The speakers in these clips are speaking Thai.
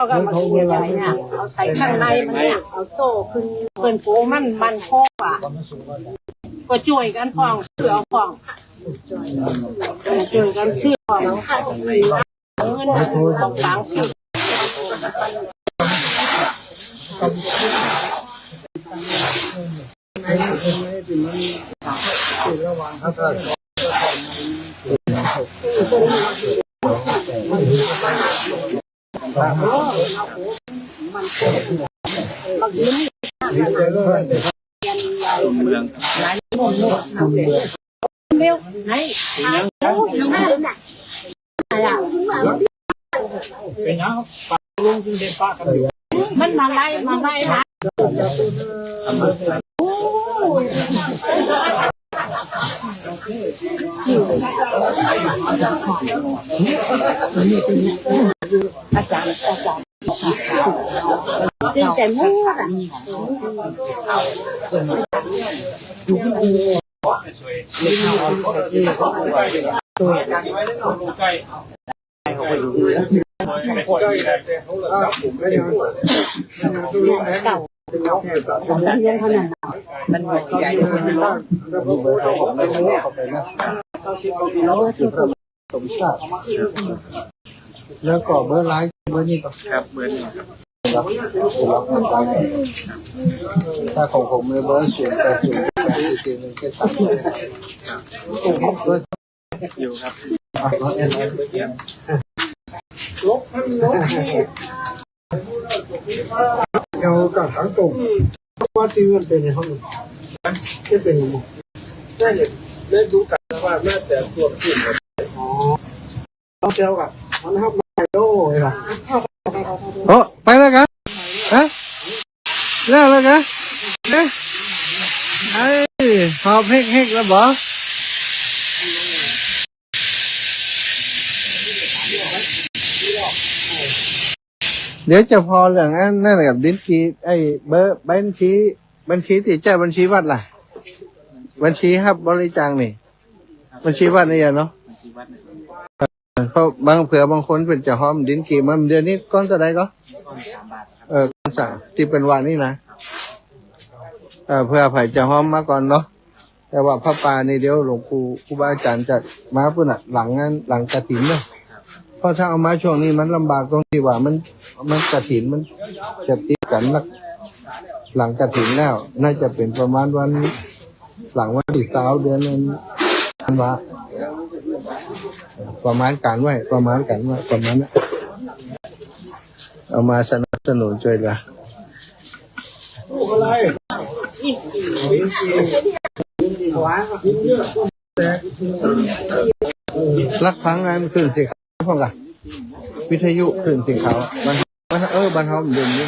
ก็มาสูใหญ่เนี่ยเอาใส่ข้างในมันเนี่ยเอาโต้ขึ้นเปิ่นโป้มันคออ่ะก็ช่วยกันฟ้องเสือฟ้องช่วยกันเชื่อฟ้องเงินต้องต่างชื่อเร็วไหนเป็นยังปากลุงจึงเด็ดปากกันมันมาไล่ละอาจารย์จึงใจมุ่งอ่ะอยู่ที่กูแล้วก็เบอร์ไลน์เบอร์นี้ก็ครับเบอร์นี้ถ้าของผมเบอร์0804173อยู่ครับเอากับทั้งตรงว่าซีมันเป็นยังไงจะเป็นยังไงได้ดูกันว่าแม่แต่ตัวขึ้นต้องเจอกับมันทำไมโดเลยล่ะโอ้ไปแล้วกันฮะแล้วกันเนี่ยไอ้หอบเฮกแล้วบ่เดี๋ยวจะพอเรื่องนั้นนั่นกับดินชีไอ้เบอร์บัญชีติดใจบัญชีวัดล่ะบัญชีครับบริจาคนี่บัญชีวัดนี่เนาะเพราะบางคนเป็นจะหอมดินกีมันเดือนนี้ก้อนเท่าไรก็ก้อน3ที่เป็นวันนี้นะเพื่อไผ่จะหอมมาก่อนเนาะแต่ว่าพระป่านี่เดี๋ยวหลวงปู่ครูบาอาจารย์จะมาปุ่นอ่ะหลังกฐินเนาะเพราะถ้าเอามาช่วงนี้มันลำบากตรงที่ว่ามันกฐินมันจะติดกันนักหลังกฐินแล้วน่าจะเป็นประมาณวันหลังวันที่20เดือนนั้นว่าประมาณการไว้ประมาณนั้นเอามาสนับสนุนช่วยละรักพังงานขึ้นสิครับพ่อกันวิทยุขึ้นสิเขาบ้านเขาเดินนี่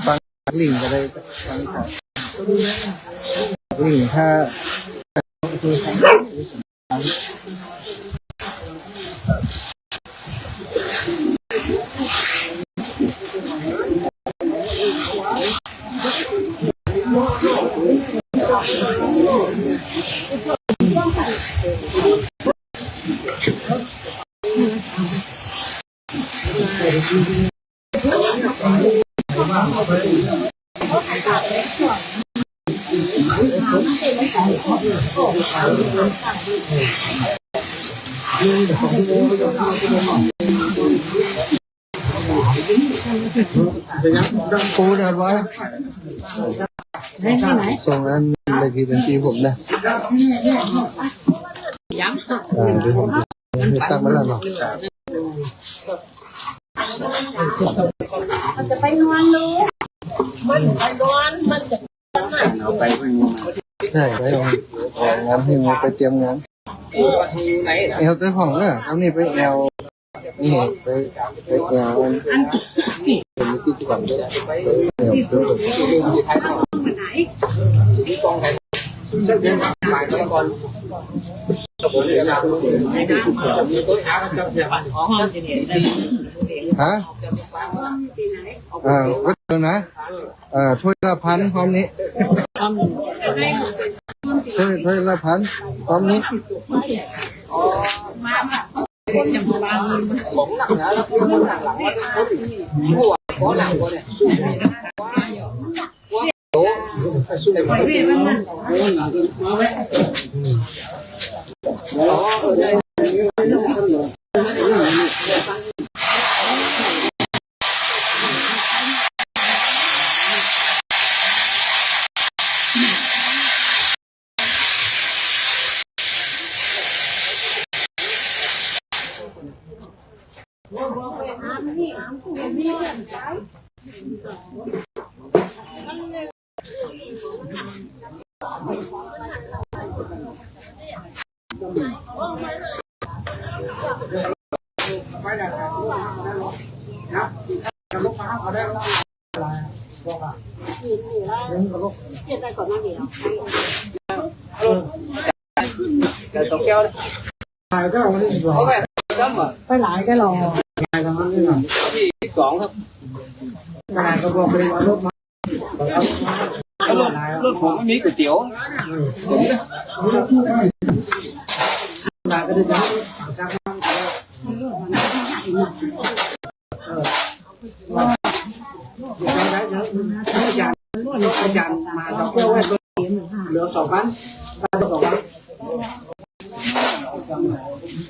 ฟังลิงก็ได้ฟังลิงถ้าปูนะวะส่งอันเลขที่บัญชีผมนะเดี๋ยวผมตั้งมาแล้วเนาะจะไปนอนลูกมันไปนอนมันจะเอาไปใช่ไปงานให้งูไปเตรียมงานเอลเจ้าของเนี่ยเอานี่ไปเอลนี่ไปเอลเป็นกิจกรรมด้วยเอลฮะวัดเดินนะถ้วยละ1,000พร้อมนี้ถ้วยละ1,000พร้อมนี้ ไปหลายก็รอ 2ครับรถผมไม่มีก๋วยเตี๋ยวเหลือ2 กันได้2 กัน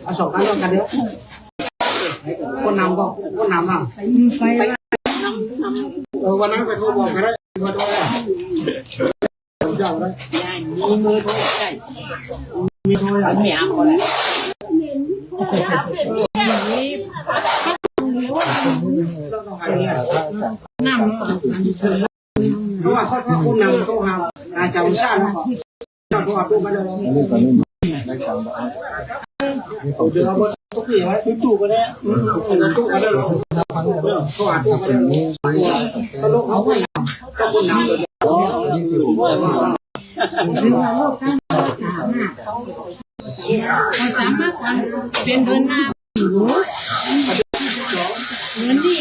เอา2 กันรวมกันเดี๋ยวคนนำก็คนนำอ่ะวันนั้นไปโทรบอกกันได้เบอร์โทรอ่ะผมจำได้มีเบอร์โทรใช่มีโทรหลายแหน่คนละน้ำเพราะว่าเขาคนนำต้องหาอาจารย์ชาติแล้วก็ชาติตัวตัวมาเลยเดี๋ยวเอาเบอร์ทุกที่ไว้ตู้ก็ได้ตู้ก็ได้เขาหาตู้ก็ได้ก็ลูกเขาก็คนนำเลยเป็นเดือนหน้าเงินที่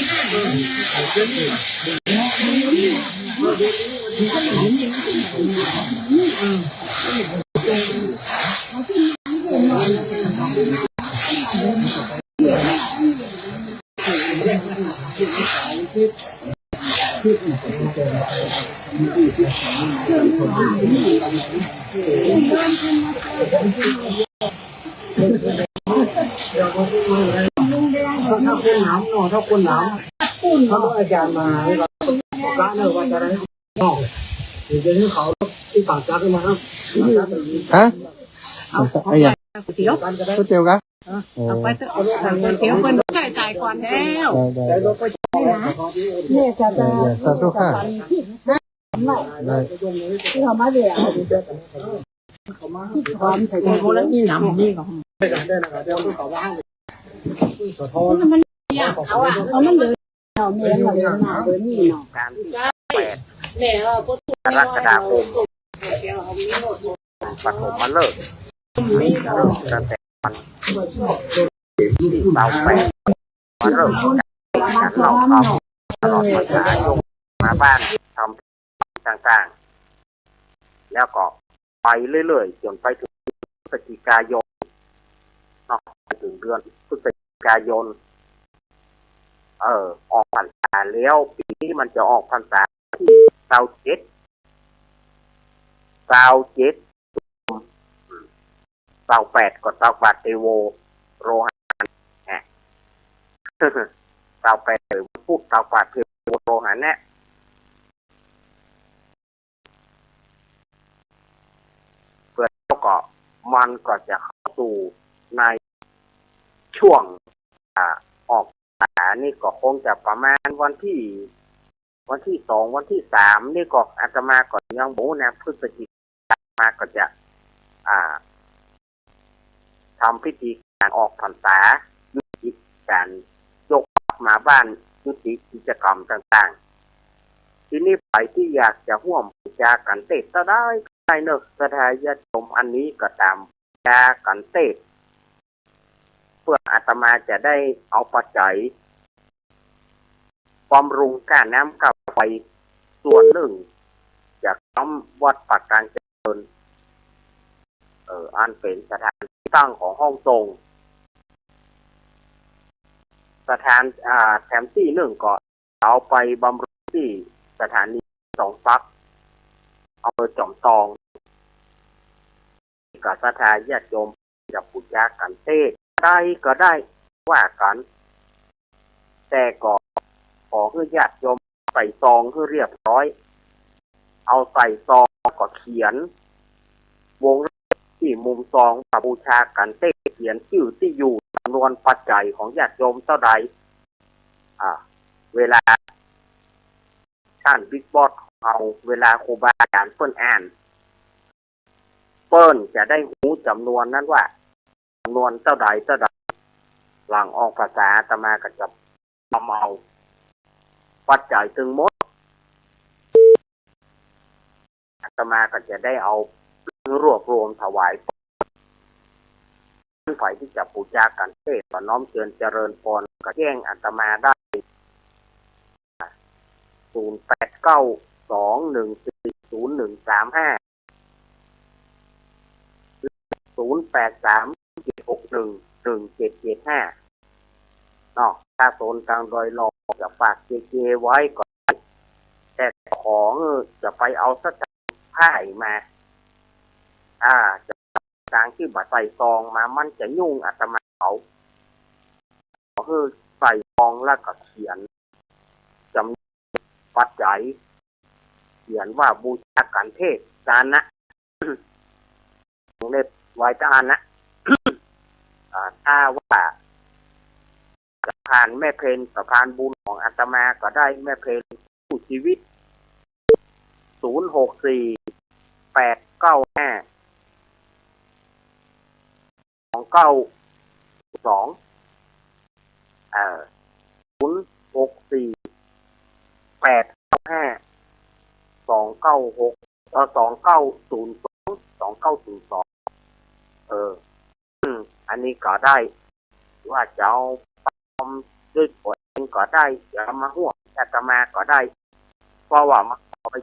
ถ้าคนหนาวเนาะถ้าคนหนาวเขาต้องอาจารย์มาให้เราพระเนอะว่าจะได้นอกหรือจะให้เขาที่ปากซักมาครับ ฮะไอ้ยัง ก๋วยเตี๋ยว ก๋วยเตี๋ยวกัน เอาไปเถอะก๋วยเตี๋ยวคนจ่ายก่อนแล้ว ได้เนี่ยจะ สาธุค่ะได้ ที่เขามาเดี๋ยวความใส่ใจคนละนี่หนำนี่ก็ ได้นะครับเดี๋ยวเขาว่าให้สะท้อน มันยากเขาอ่ะเขามันเลยเราเมียเราหนาเบอร์นี่เนาะแม่เราก็ กรกฎาคมปฐมมาเลิกตั้งแต่วันเสาร์8มาเริ่มการเล่าข่าวตลอดภาษายกมาบ้านทำต่างๆแล้วก็ไปเรื่อยๆจนไปถึงพฤศจิกายนเนาะไปถึงเดือนพฤศจิกายนออกพรรษาแล้วปีนี้มันจะออกพรรษาที่เสาเจ็ดเสา8ก็เสาบาทเทโวโรหานเสา8เลยพูดเสาบาทเทโวโรหานเนี่ยเพื่อแล้วก็มันก็จะเข้าสู่ในช่วงออกพรรษานี่ก็คงจะประมาณวันที่2วันที่3นี่ก็อาตมาก็ยังหมูนะพฤศจิกายนมาก็จะทำพิธีการออกพรรษายุติการยกมาบ้านยุติกิจกรรมต่างๆทีนี้ไปที่อยากจะร่วมบูชากันเทศก็ได้เนอะสถานญาติโยมอันนี้ก็ตามบูชากันเทศเพื่ออาตมาจะได้เอาปัจจัยบำรุงการน้ำกับไฟส่วนหนึ่งจากน้ำวัดปากกลางเจริญอันเป็นสถานที่ตั้งของห้องทรง สถานแถมที่หนึ่งก็เอาไปบำรุงที่สถานีสองฟักเอาไปจอมตองกับสถานญาติโยมจะปุจจากันเทศได้ก็ได้ว่ากันแต่ก็ขอให้ญาติโยมใส่ซองให้เรียบร้อยเอาใส่ซองก็เขียนวงที่มุมซองบูชากันเทศเขียนชื่อที่อยู่จำนวนปัจจัยของญาติโยมเท่าใดเวลาท่านบิ๊กบอสเอาเวลาครูบาอาจารย์เปิ้นอ่านเปิ้นจะได้หูจำนวนนั้นว่าจำนวนเท่าใดหลังออกภาษาอาตมาก็จะเมาปัจจัยถึงหมดอาตมาก็จะได้เอารวบรวมถวายฝ่ายที่จะบูชากันเทศน้อมเชิญเจริญพรก็แจ้งอาตมาได้0892140135 0837611775เนาะถ้าโซนกลางโดยรอจะฝากเจไว้ก่อนแต่ของจะไปเอาสักผ้ามาจะทางที่บัตรใส่ซองมามันจะยุ่งอาตมาเขาคือใส่ซองแล้วก็เขียนจำปัจจัยเขียนว่าบูชากันเทศจานะเล็บไว้จานะถ้าว่าสะพานแม่เพนสะพานบุญของอาตมาก็ได้แม่เพนผู้ชีวิต064895292064 อันนี้ก็ได้ว่าจะเอาด้วยตัวเองก็ได้จะมาห่วงอาตมาก็ได้เพราะว่ามันไป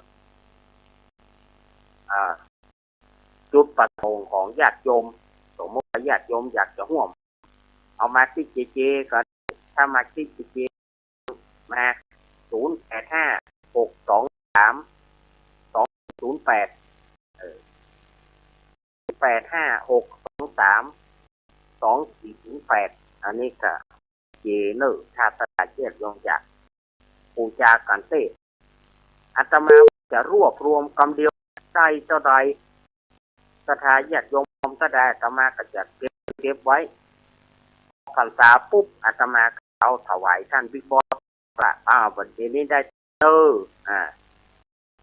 จุดประสงค์ของญาติโยมสมมติญาติโยมอยากจะห่วงเอามาที่เจก็ถ้ามาที่เจมา0856232408อันนี้ก็เจเนอร์ถ้าประชาชนยงจากบูชากันเทศอาตมาจะรวบรวมคำเดียวได้เท่าใดสถานญาติโยมก็ได้อาตมาก็จะเก็บไว้พรรษาปุ๊บอาตมาเอาถวายท่านบิ๊กบอสว่าวันนี้ได้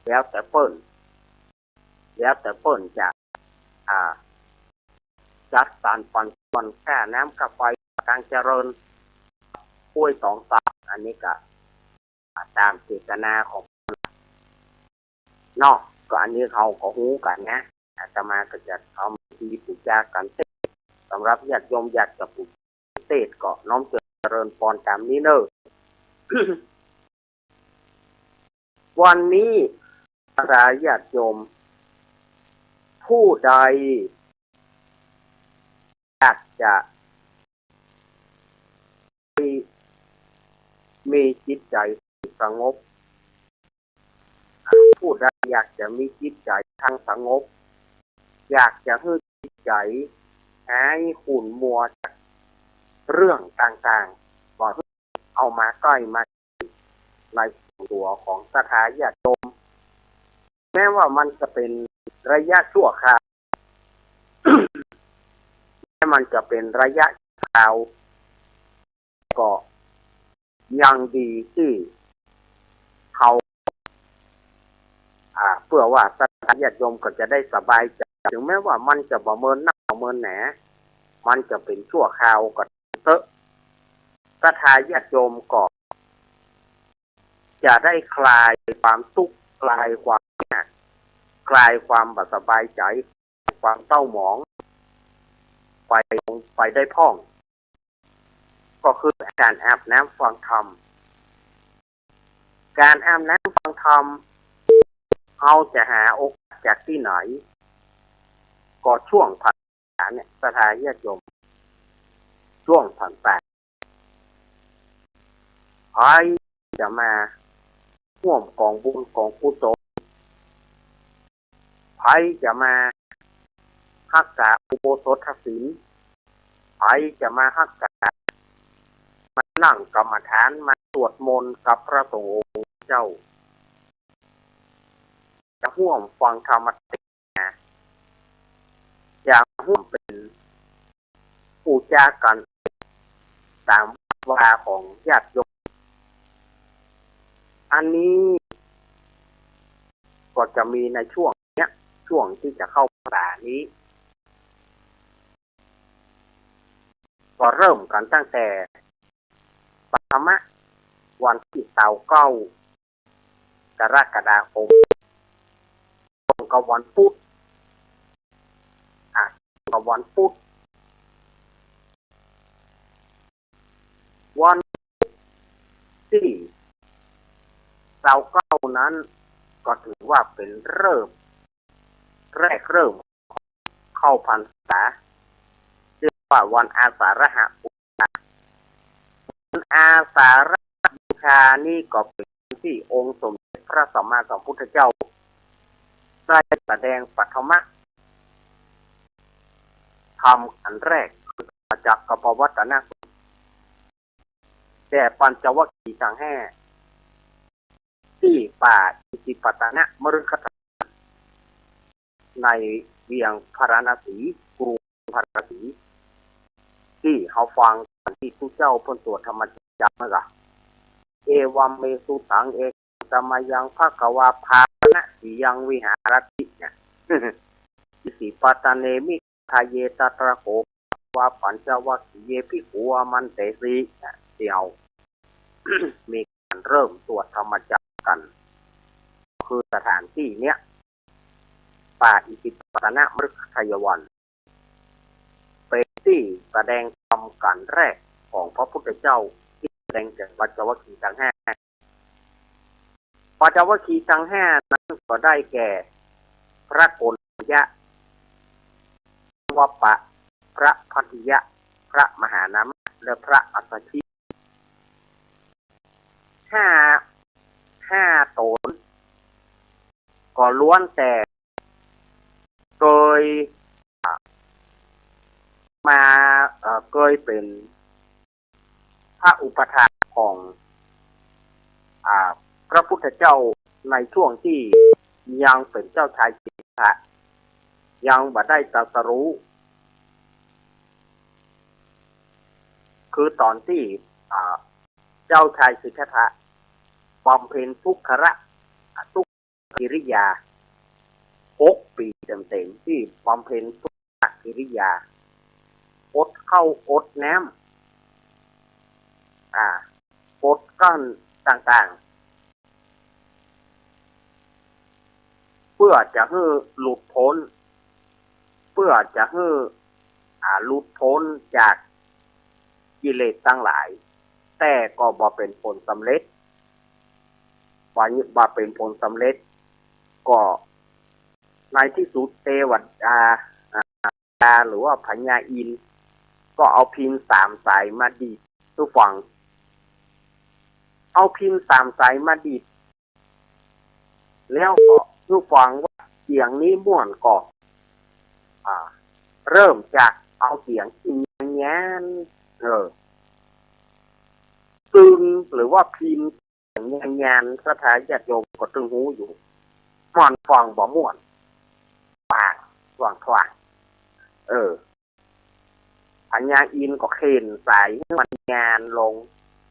แล้วแต่เปิ้นจะจัดสรรปันค่าน้ำกาแฟการเจริญป่วย2 สัปอันนี้ก็ตามเจตนาของนอกก็อันนี้เขาก็หูกันนะอาตมาก็จะทำพิธีบูชากันเทศสำหรับญาติโยมอยากจะบูชาเทศก็น้อมเจริญพรตามนี้เนอะ วันนี้ญาติโยมผู้ใดอยากจะมีจิตใจสงบผู้ใดอยากจะมีจิตใจทางสงบอยากจะให้จิตใจหายขุ่นมัวจากเรื่องต่างๆบอกเอามาใกล้มาในตัวของสถานญาติโยมแม้ว่ามันจะเป็นระยะชั่วคราว แม้มันจะเป็นระยะคราวก็ยังดีที่เขาเพื่อว่าสถานญาติโยมก็จะได้สบายใจถึงแม้ว่ามันจะประเมินหน้าประเมินแหนมันจะเป็นชั่วคราวก็เถอะสถานญาติโยมก็จะได้คลายความทุกข์คลายความคลายความบ่สบายใจความเศร้าหมองไปได้พ่องก็คือการอาบน้ำฟังธรรมการอาบน้ำฟังธรรมเราจะหาโอกาสจากที่ไหนก็ช่วงพรรษาเนี่ยสถานญาติโยมช่วงพรรษา ใครจะมาร่วมกองบุญกองกุศลใครจะมารักษาอุโบสถศีลใครจะมารักษามานั่งกรรมฐานมาสวดมนต์กับพระสงฆ์องค์เจ้าจะร่วมฟังธรรมะจะร่วมเป็นผู้จากันตามวาของญาติโยมอันนี้ก็จะมีในช่วงเนี้ยช่วงที่จะเข้าพรรษานี้ก็เริ่มกันตั้งแต่ปฐมวันที่9 กรกฎาคมตรงกับวันพุธกับวันพุธวันที่9นั้นก็ถือว่าเป็นเริ่มเข้าพรรษาเรียกว่าวันอาสาฬหบูชาวันอาสาฬหบูชานี่ก็เป็นที่องค์สมเด็จพระสัมมาสัมพุทธเจ้าได้แสดงปฐมธรรมอันแรกมาจากกัปปวัตตนสูตรแต่ปัญจวัคคีย์ทั้งห้าที่ป่าอิสิปตนะมฤคทายานในเวียงพาราณสีกรุงพาราณสีที่เขาฟังที่ทุกเจ้าพ้นสวดธรรมจักรนะเอวัมเมสุสังเอกตมายังภควาภานะสียังวิหารติเนี่ยอิสิปตเนมิทายเยตตระโขวาปัญจวัคคีย์ภิกขุมันเตสีเดียว มีการเริ่มสวดธรรมจักรกันคือสถานที่เนี้ยป่าอิสิปตนะมฤคทายวันเป็นที่แสดงธรรมกันแรกของพระพุทธเจ้าที่แสดงแก่ปัญจวัคคีย์ทั้งห้าปัญจวัคคีย์ทั้งห้านั้นก็ได้แก่พระโกณยะวัปปะพระพัทธิยะพระมหานามะและพระอัสสชิห้าตนก็ล้วนแต่เคยมาเคยเป็นพระอุปถากของพระพุทธเจ้าในช่วงที่ยังเป็นเจ้าชายสิทธัตถะยังบ่ได้ตรัสรู้คือตอนที่เจ้าชายสิทธัตถะบำเพ็ญทุกขกิริยา6 ปีเต็มๆที่บำเพ็ญทุกขกิริยาอดเข้าอดน้ำอดกั้นต่างๆเพื่อจะให้หลุดพ้นหลุดพ้นจากกิเลสทั้งหลายแต่ก็บ่เป็นผลสำเร็จบ่เป็นผลสำเร็จก็ในที่สุดเทวดาหรือว่าพญาอินทร์ก็เอาพิน3 สายมาดีดทุกฝั่งเอาพิน3 สายมาดีดแล้วก็ทุกฝั่งว่าเสียงนี้ม่วนก็เริ่มจากเอาเสียงที่แง่นตึงหรือว่าพินงานสถานญาติโยมก็ตึงหูอยู่ม่วนฟังบ่ม่วนปากว่างทว่างพญาอินทร์ก็เข็นสายให้มันงานลง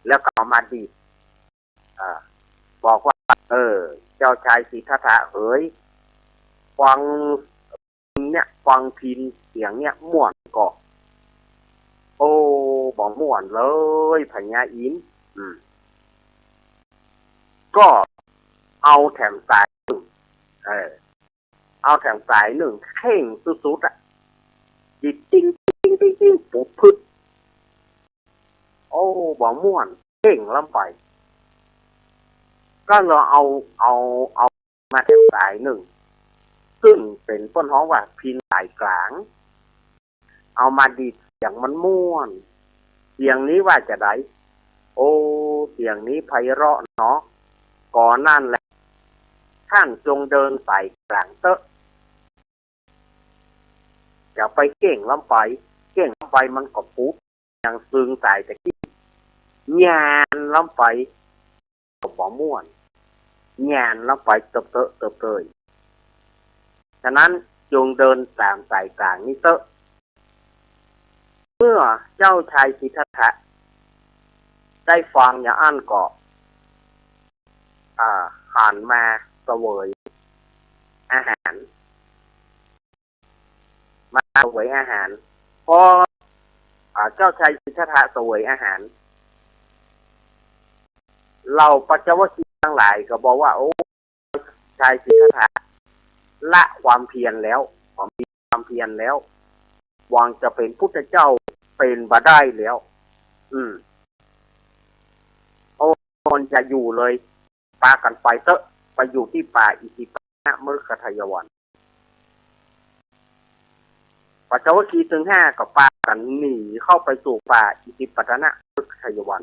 แล้วก็เอามาดีดบอกว่าเจ้าชายสิทธัตถะเอ๋ยฟังพินเสียงเนี่ยม่วนก็โอ้บ่ม่วนเลยพญาอินทร์ก็เอาแถมสายหนึ่งเข่งสุดๆจิตจริงปุ๊บพึดโอ้บ่ม่วนเข่งลำไปก็เราเอามาแถมสายหนึ่งซึ่งเป็นต้นฮ้องว่าพินสายกลางเอามาดีดเสียงมันม่วนเสียงนี้ว่าจะได้โอ้ เสียงนี้ไพเราะเนาะก่อนนั่นแหละท่านจงเดินใส่กลางเตอะอย่าไปเก่งล้ำไปเก่งล้ำไปมันก็ปุ๊บอย่างซึงใส่แต่ที่งานล้ำไปก็บ่ม่วนงานล้ำไปเติบเตอะเติบเตยฉะนั้นจงเดินตามสายกลางนี้เตอะเมื่อเจ้าชายสิทธัตถะได้ฟังอย่างอันก็หันมาเสวยอาหารมาเสวยอาหารพอเจ้าชายสิทธัตถะเสวยอาหารเราปัจจวัคคีย์ทั้งหลายก็บอกว่าโอ้ชายสิทธัตถะละความเพียรแล้วความเพียรแล้วหวังจะเป็นพุทธเจ้าเป็นบ่ได้แล้วโอ้คนจะอยู่เลยปากันไปเตอะไปอยู่ที่ป่าอิสิปนะมฤคทายวันปัจจวัคคีย์ถึง5ก็ปากันหนีเข้าไปสู่ป่าอิสิปนะมฤคทายวัน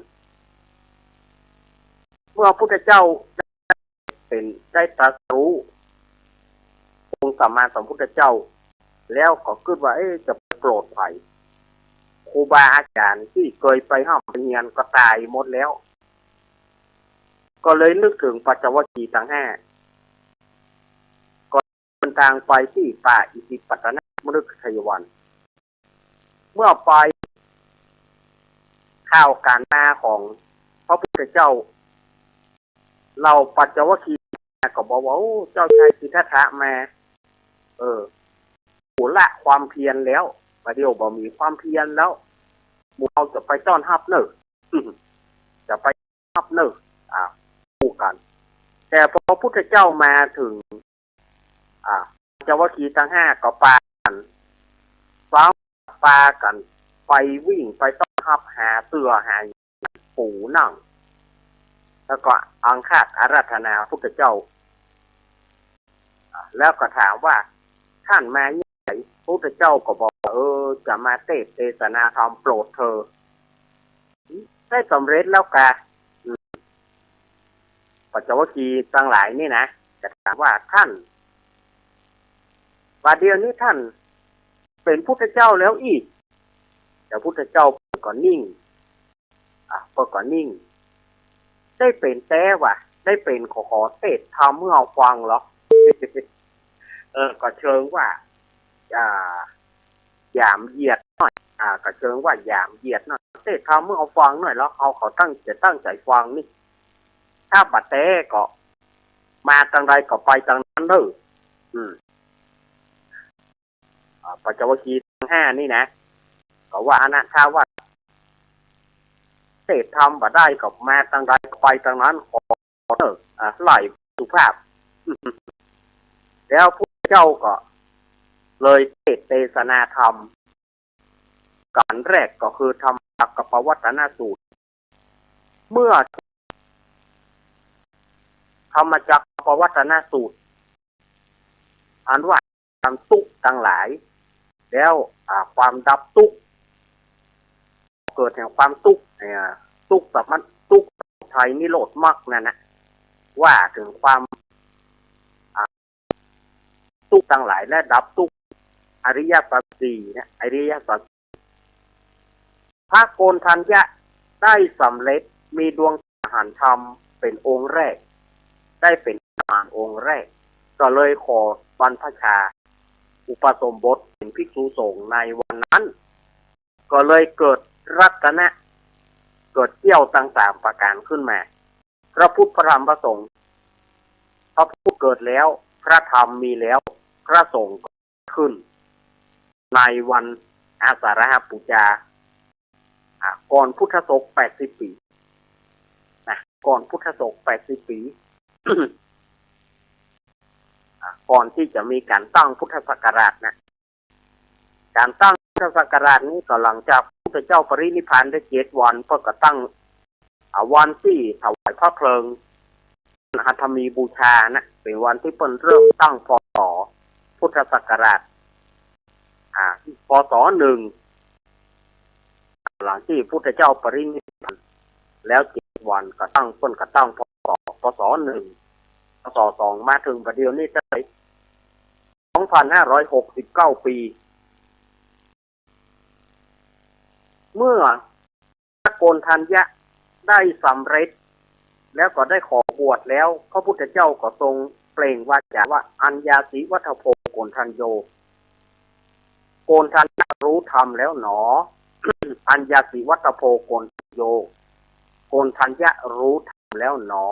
เมื่อพุทธเจ้าเป็นได้ตรัสรู้องค์สัมมาสัมพุทธเจ้าแล้วก็คิดว่าจะโปรดภัยครูบาอาจารย์ที่เคยไปห้ามไปเรียนก็ตายหมดแล้วก็เลยนึกถึงปัจจวัคคีย์ทั้ง5ก็เดินทางไปที่ป่าอิสิปตนมฤคทายวันเมื่อไปข่าวการมาของพระพุทธเจ้าเราปัจจวัคคีย์ก็บอกว่าเจ้าชายสิทธัตถะมาหูละความเพียรแล้วประเดี๋ยวบ่มีความเพียรแล้วหมู่เราจะไปต้อนรับเนอะจะไปรับเนอะคู่กันแต่พอพระพุทธเจ้ามาถึงปัจจวัคคีย์ทั้ง5ก็ปากันไปวิ่งไปต้อนรับหาเสือหาปูนั่งแล้วก็อังคาดอาราธนาพระพุทธเจ้าแล้วก็ถามว่าท่านมาอย่างไรพระพุทธเจ้าก็บอกจะมาเทศนาธรรมโปรดเธอได้สำเร็จแล้วกะปัจจวัคคีย์ทั้งหลายนี่นะจะถามว่าท่านว่าเดียวนี้ท่านเป็นพุทธเจ้าแล้วอีกแต่พุทธเจ้าก็นิ่งก็นิ่งได้เป็นแต่ว่าได้เป็นขอเทศทำเมื่อฟังหรอก็เชิงว่าหยามเหยียดหน่อยก็เชิงว่าหยามเหยียดหน่อยเทศทำเมื่อฟังหน่อยแล้วเขาตั้งใจฟังนี่ถ้าบัดเต้ก็มาทางใดก็ไปทางนั้นเด้อปัจจวัคคีย์ทั้ง5นี่นะก็ว่านะถ้าว่าเทศทำบัดได้ก็มาทางใดก็ไปทางนั้นขอไหลสุภาพแล้วพระเจ้าก็เลยเทศนาธรรมการแรกก็คือธรรมจักรปวัตตนสูตรเมื่อธรรมจักรปวัตตนสูตรอันว่าความทุกข์ทั้งหลายแล้วความดับทุกข์เกิดแห่งความทุกข์ทุกข์แบบมันทุกข์ไทยนิโรธมรรคนั่นนะว่าถึงความทุกข์ทั้งหลายและดับทุกข์อริยสัจสี่เนี่ยอริยสัจพระโกณฑัญญะได้สำเร็จมีดวงอรหันต์ธรรมเป็นองค์แรกได้เป็นอรหันต์องค์แรกก็เลยขอบรรพชาอุปสมบทเป็นภิกษุสงฆ์ในวันนั้นก็เลยเกิดรัตนะเกิดเกี่ยวต่างๆประการขึ้นมาพระพุทธพระธรรมพระสงฆ์พระพุทธเกิดแล้วพระธรรมมีแล้วพระสงฆ์ขึ้นในวันอาสาฬหปูชาก่อนพุทธศก80 ปีนะก่อนพุทธศก80 ปี ก่อนที่จะมีการตั้งพุทธศักราชนะการตั้งพุทธศักราชนี้ก็หลังจากพระพุทธเจ้าปรินิพพานได้7 วันเพื่อก็ตั้งวันที่ถวายพระเพลิงหัตถมีบูชานะเป็นวันที่เพิ่นเริ่มตั้งพศพุทธศักราชพศ1หลังที่พุทธเจ้าปรินิพพานแล้ว วันก็ตั้งต้นก็ตั้งพศหนึ่งพศสองมาถึงประเดี๋ยวนี้ได้2,569 ปีเมื่อพระโกณทัญญะได้สำเร็จแล้วก็ได้ขอบวชแล้วพระพุทธเจ้าก็ทรงเปล่งวาจาว่าอัญญาสิวัฏโภโกณทัญโยโกณทัญญะรู้ธรรมแล้วหนอ อัญญาสิวัฏโภโกณทัญโยโกณทัญญะรู้ธรรมแล้วหนอ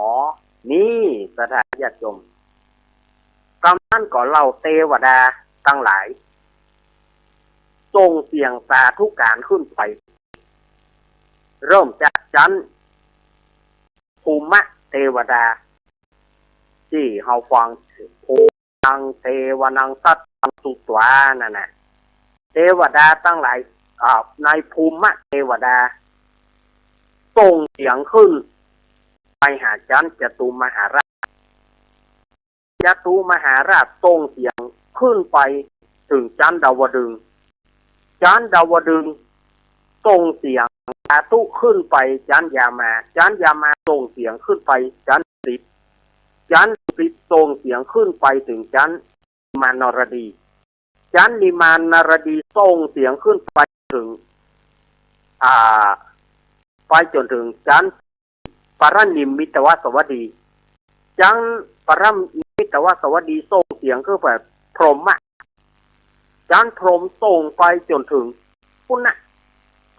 นี่สถานญาติโยมกำนั้นก็เล่าเทวดาทั้งหลายส่งเสียงสาธุการขึ้นไปเริ่มจากชั้นภูมิเทวดาที่เฮาฟังภูนังเทวนังสัตตังสุตวานั่นน่ะเทวดาทั้งหลายในภูมิเทวดาส่งเสียงขึ้นไปหาชั้นจตุมหาราชจตุมหาราชส่งเสียงขึ้นไปถึงชั้นดาวดึงส์ชั้นดาวดึงส์ส่งเสียงสาธุขึ้นไปชั้นยามาชั้นยามาส่งเสียงขึ้นไปชั้นสิบชั้นสิบส่งเสียงขึ้นไปถึงชั้นมานรดีชั้นนิมานนรดีส่งเสียงขึ้นไปถึงไปจนถึงชั้นปรนิมมิตวสวัสดีชั้นปรนิมมิตวสวัสดีส่งเสียงขึ้นไปพรหมชั้นพรหมส่งไปจนถึงพุทธะ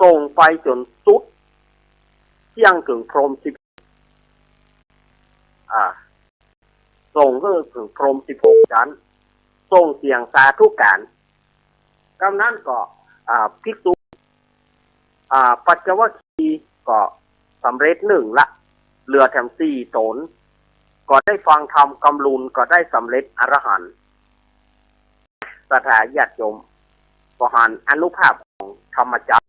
ส่งไปจนสุดเที่ยงถึงพรหมสิบส่งก็ถึงพรหม16 ชั้นส่งเสียงสาธุการกำนั้นก็ภิกษุปัจจวัคคีย์ก็สำเร็จ1ละเหลือแถม4 ตนก็ได้ฟังธรรมกำลุนก็ได้สำเร็จอรหันต์สถาญาติโยมก็หันอนุภาพของธรรมจักร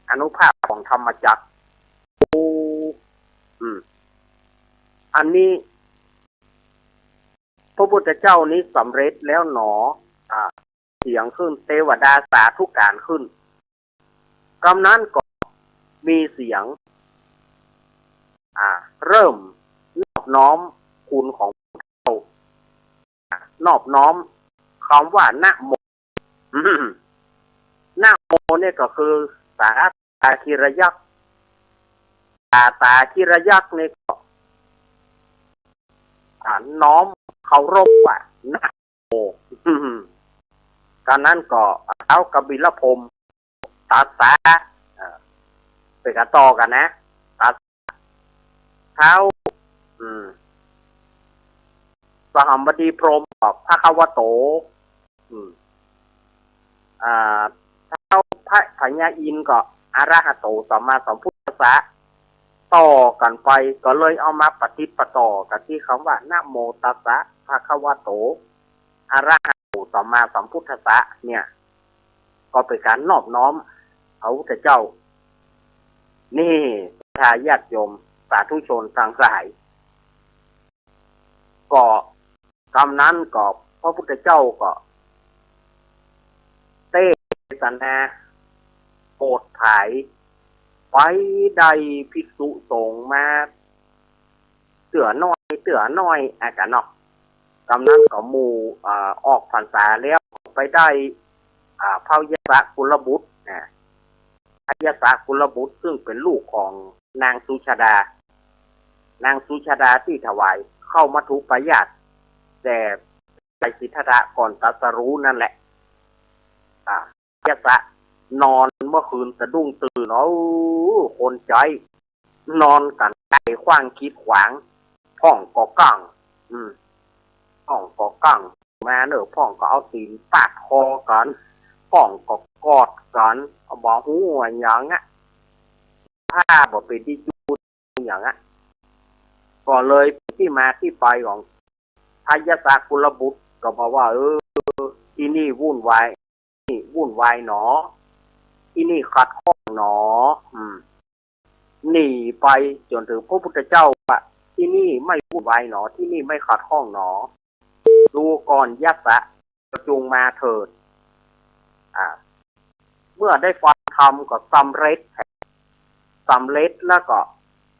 อนุภาพของธรรมจักรอันนี้พระพุทธเจ้านี้สำเร็จแล้วหนอเสียงขึ้นเทวดาสาธุการขึ้นกำนั้นก็มีเสียงเริ่มนอบน้อมคุณของพระเจ้านอบน้อมคำว่านะโมนะโมเนี่ยก็คือสาตาคิรยักษ์ตาคิรยักษ์เนี่ยก็น้อมเคารพว่านะโมการนั้นก็เท้ากบิลพรหมตัสสะเป็นกันต่อกันนะตัสเท้าสหัมบดีพรหมพระควโตเท้าพระพญาอินทร์ก็อรหัตโตสัมมาสัมพุทธัสสะต่อกันไปก็เลยเอามาปฏิปต่อกันที่คำว่านะโมตัสสะภะคะวะโตอะระหะโตสัมมาสัมพุทธัสสะเนี่ยก็เป็นการนอบน้อมพระพุทธเจ้านี่ทายาทโยมสาธุชนทั้งหลายก็คำนั้นก็พระพุทธเจ้าก็เทศนาโปรดไถ่ไปใดภิกษุสงฆ์มาเตือน้อยอาจารย์เนาะกำนั้นก็หมู่ออกพรรษาแล้วไปได้พระยศกุลบุตรพระยศกุลบุตรซึ่งเป็นลูกของนางสุชาดาที่ถวายเข้ามาทุปายาตแต่ไปสิทธัตถะก่อนตรัสรู้นั่นแหละยศนอนเมื่อคืนสะดุ้งตื่นคนใจนอนกันใจขว้างคิดขวางพ่องก็กั้งพ่องก็กั้งมาเนอะพ่องก็เอาตีนปาดคอกันพ่องก็กอดกันบอกหูอย่างเงี้ยถ้าบอกเป็นที่จูดอย่างเงี้ยก็เลยที่มาที่ไปของพยศกุลบุตรก็บอกว่าที่นี่วุ่นวายหนอที่นี่ขัดข้องหนอหนีไปจนถึงพระพุทธเจ้าว่าที่นี่ไม่วุ่นวายหนอที่นี่ไม่ขัดข้องหนอดูก่อนยัสสะจงมาเถิดเมื่อได้ฟังธรรมก็สำเร็จแล้วก็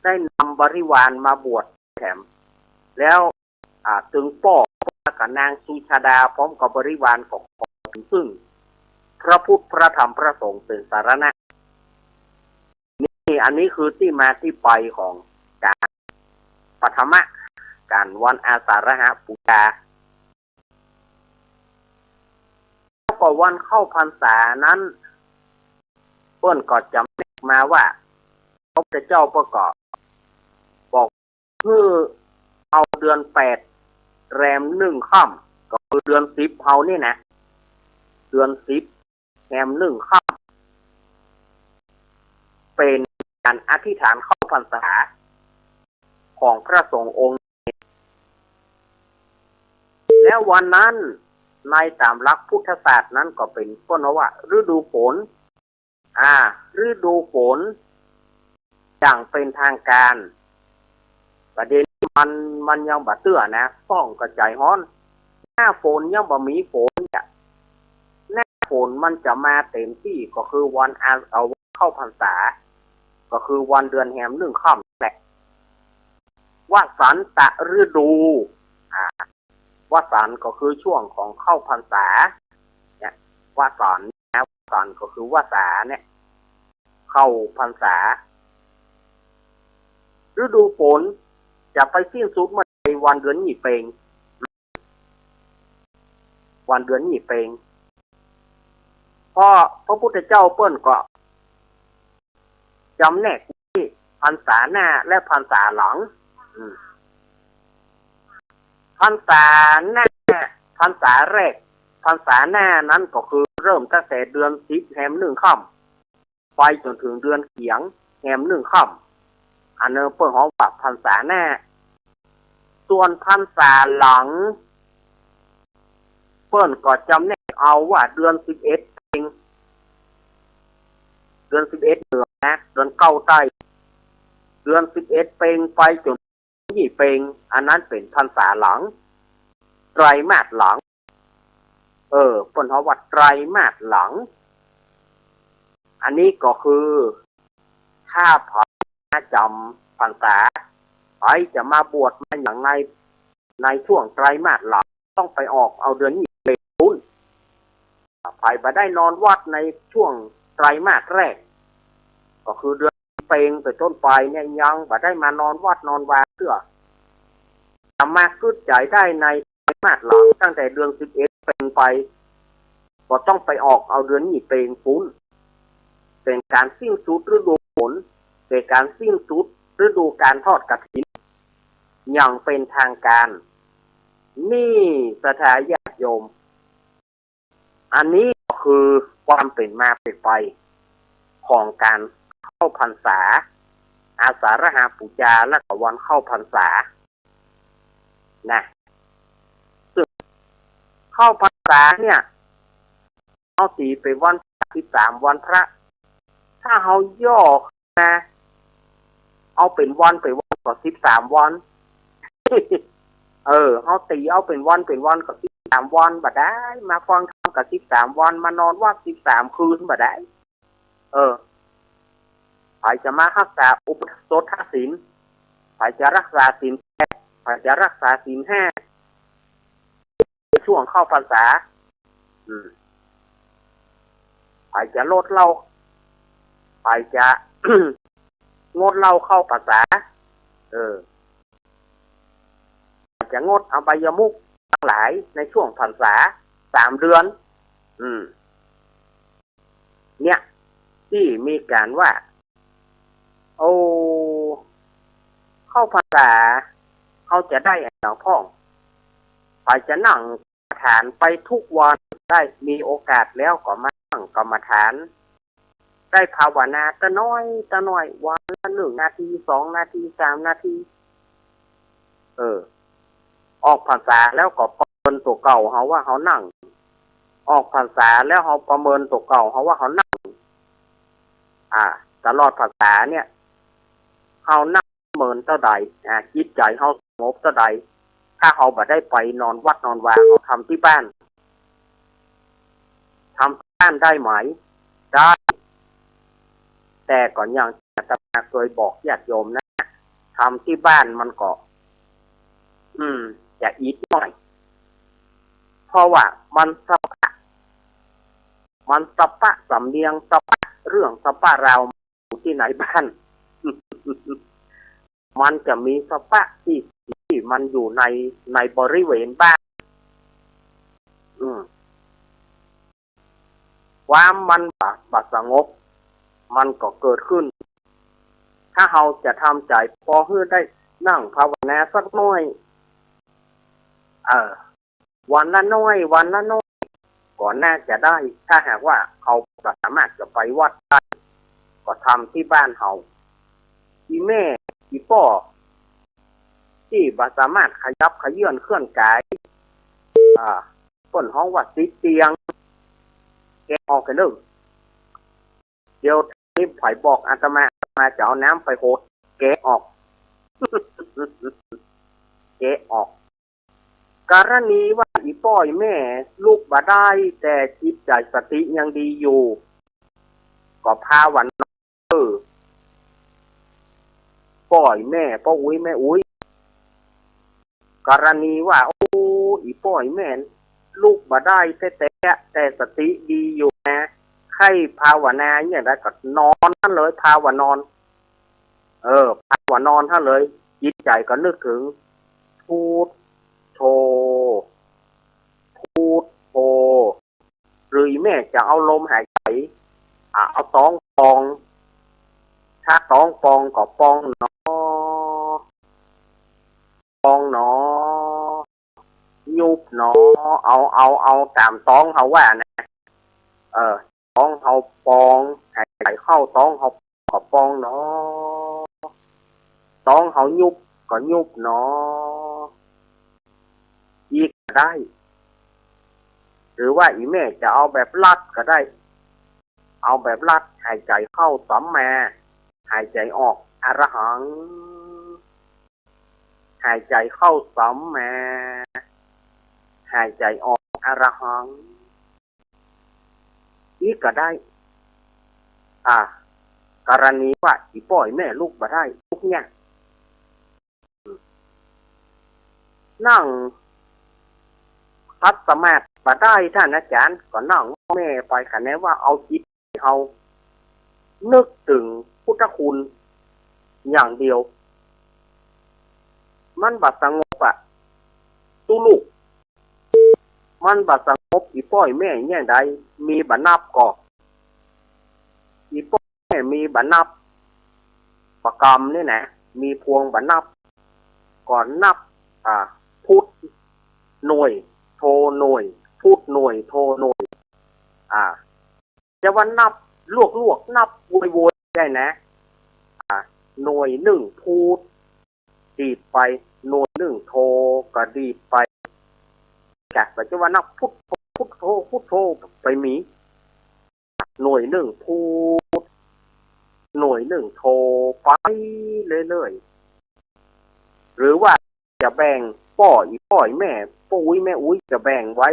ไ ได้นำบริวารมาบวชแถมแล้วตึงป้อกับนางสุชาดาพร้อมกับบริวารของซึ่งพระพุทธพระธรรมพระสงฆ์เป็นสารณะนี่อันนี้คือที่มาที่ไปของการปฐมะการวันอาสาฬหบูชาแล้วก็วันเข้าพรรษานั้นเปิ้นก็จำแนกมาว่าพระพุทธเจ้าประกอบบอกคือเอาเดือน8แรม1ค่ำก็คือเดือน10เอานี่นะเดือน10แรม1ค่ำเป็นการอธิษฐานเข้าพรรษาของพระสงฆ์องค์แล้ววันนั้นในตามหลักพุทธศาสตร์นั้นก็เป็นก็นว่าฤดูฝนฤดูฝนอย่างเป็นทางการประเด็นมันยังบ่เตื้อนะฟ้องกระจายฮ้อนหน้าฝนยังบ่มีฝนจ้ะหน้าฝนมันจะมาเต็มที่ก็คือวันเอาเข้าพรรษาก็คือวันเดือนแรม1ค่ำแหละวสันตฤดูวสันก็คือช่วงของเข้าพรรษาเนี่ยวสันนะวสันก็คือวสาเนี่ยเข้าพรรษาฤดูฝนจะไปสิ้นสุดเมื่อวันเดือนหยี่เปงวันเดือนหยี่เปงพอพระพุทธเจ้าเปิ้นก็จำแนกที่พรรษาหน้าและพรรษาหลังพรรษาหน้าพรรษาแรกพรรษาหน้านั้นก็คือเริ่มตั้งแต่เดือน10แรม1ค่ำไปจนถึงเดือนเขียงแรม1ค่ำอันนั้นเปิ้นของว่าพรรษาหน้าส่วนพรรษาหลังเปิ้นก็จำแนกเอาว่าเดือน11เองเดือน11เหนือนะเดือนเก้าใต้เดือน11เปงไปจนยี่เปงอันนั้นเป็นพรรษาหลังไตรมาสหลังเปิ้นเฮาว่าไตรมาสหลังอันนี้ก็คือถ้าพระจำพรรษาใครจะมาบวชมาอย่างในช่วงไตรมาสหลังต้องไปออกเอาเดือนยี่เปงปุ้นใครบ่ได้นอนวัดในช่วงไตรมาสแรกก็คือเดือนเปงไปต้นไปเนี่ยยังบ่ได้มานอนวัดนอนวาเพื่อสามารถขึ้นใจได้ในไตรมาสหลังตั้งแต่เดือน11เปงไปก็ต้องไปออกเอาเดือนยี่เปงปุ้นเป็นการสิ้นสุดฤดูฝนเป็นการสิ้นสุดฤดูการทอดกฐินอย่างเป็นทางการนี่สถาญาติโยมอันนี้ก็คือความเป็นมาเป็นไปของการเข้าพรรษาอาสาฬหบูชาและก็วันเข้าพรรษานะซึ่งเข้าพรรษาเนี่ยเอาตีไปวัน13วันพระถ้าเขาย่อนะเอาเป็นวันก็13วันเขาตีเอาเป็นวันก็13วันบ่ได้มาฟังธรรมกับ13วันมานอนว่า13คืนบ่ได้ใครจะมารักษาอุปโสถศีลใครจะรักษาศีล8ใครจะรักษาศีล5ช่วงเข้าพรรษาใครจะลดเหล้าใครจะ งดเหล้าเข้าพรรษาจะงดอบายมุขทั้งหลายในช่วงพรรษา3 เดือนเนี่ยที่มีการว่าเข้าพรรษาเขาจะได้หนังพ่องไปจะนั่งฐานไปทุกวันได้มีโอกาสแล้วก็มานั่งกรรมฐานได้ภาวนาตะน้อยวันละ1 นาที2 นาที3 นาทีออกพรรษาแล้วก็ประเมินตัวเก่าเขาว่าเขานั่งออกพรรษาแล้วเขาประเมินตัวเก่าเขาว่าเขานั่งตลอดพรรษาเนี่ยเขานั่งประเมินเท่าใดจิตใจเขาสงบเท่าใดถ้าเขาบ่ได้ไปนอนวัดนอนวาเขาทำที่บ้านได้ไหมได้แต่ก่อนอย่างอาตมาเคยบอกญาติโยมนะ ทำที่บ้านมันก็จะอีกหน่อยเพราะว่ามันสปะสำเนียงสปะเรื่องสปะเราอยู่ที่ไหนบ้าน มันจะมีสปะที่มันอยู่ในบริเวณบ้านความมันบัดสงบมันก็เกิดขึ้นถ้าเราจะทำใจพอเพื่อได้นั่งภาวนาสักหน่อยวันละน้อยก่อนน่าจะได้ถ้าหากว่าเขาสามารถจะไปวัดได้ก็ทำที่บ้านเขาอีแม่อีพ่อที่สามารถขยับขยื่นเคลื่อนกายต้นห้องว่าติดเตียงแกออกกันเลยเดี๋ยวนี้ไผ่บอกอาตมาจะเอาน้ำไปโหดแกออก แกออกการณีว่าอีป้อยแม่ลูกบ่ได้แต่จิตใจสติยังดีอยู่ก็พาวันป้อยแม่ป้าอุ้ยแม่อุ้ยกรณีว่าโอ้อีป้อยแม่ลูกบ่ได้แต่สติดีอยู่นะใครภาวนาเนี่ยได้ก็นอนท่านเลยภาวนอนภาวนอนท่านเลยจิตใจก็นึกถึงพูดโธหรือแม่จะเอาลมหายใจเอาท้องปองถ้าท้องปองก็ปองหนอยุบหนอเอาตามท้องเขาว่านะท้องเขาปองหายใจเข้าท้องเขาก็ปองหนอท้องเขายุบก็ยุบหนออีกก็ได้หรือว่าอีแม่จะเอาแบบลัดก็ได้เอาแบบลัดหายใจเข้าสัมมาหายใจออกอรหังหายใจเข้าสัมมาหายใจออกอรหังอีกก็ได้กรณีว่าอีป่อยแม่ลูกบ่ได้ลูกเนี่ยนั่งคัดสมาธิบ่ได้ท่านอาจารย์ก็นั่งแม่ไปคะแนนว่าเอาจิตเอานึกถึงพุทธคุณอย่างเดียวมันบัดสงบตุลูกมันบัดสงบอีป้อยแม่เนี่ยใดมีบัดนับก่ออีป้อยแม่มีบัดนับประกรรมนี่นะมีพวงบัดนับก่อนนับพุทธหน่วยโทหน่วยพุทธหน่วยโทหน่วยจะวันนับลวกนับวนได้นะหน่วยหนึ่งพุทธดีดไปหน่วยหนึ่งโทก็ดีดไปแต่จะว่านับพุทโธไปมีหน่วยหนึ่งพุทธหน่วยหนึ่งโทไปเรื่อยๆหรือว่าจะแบ่งป้อยแม่ปุ้ยแม่อุ้ยจะแบ่งไว้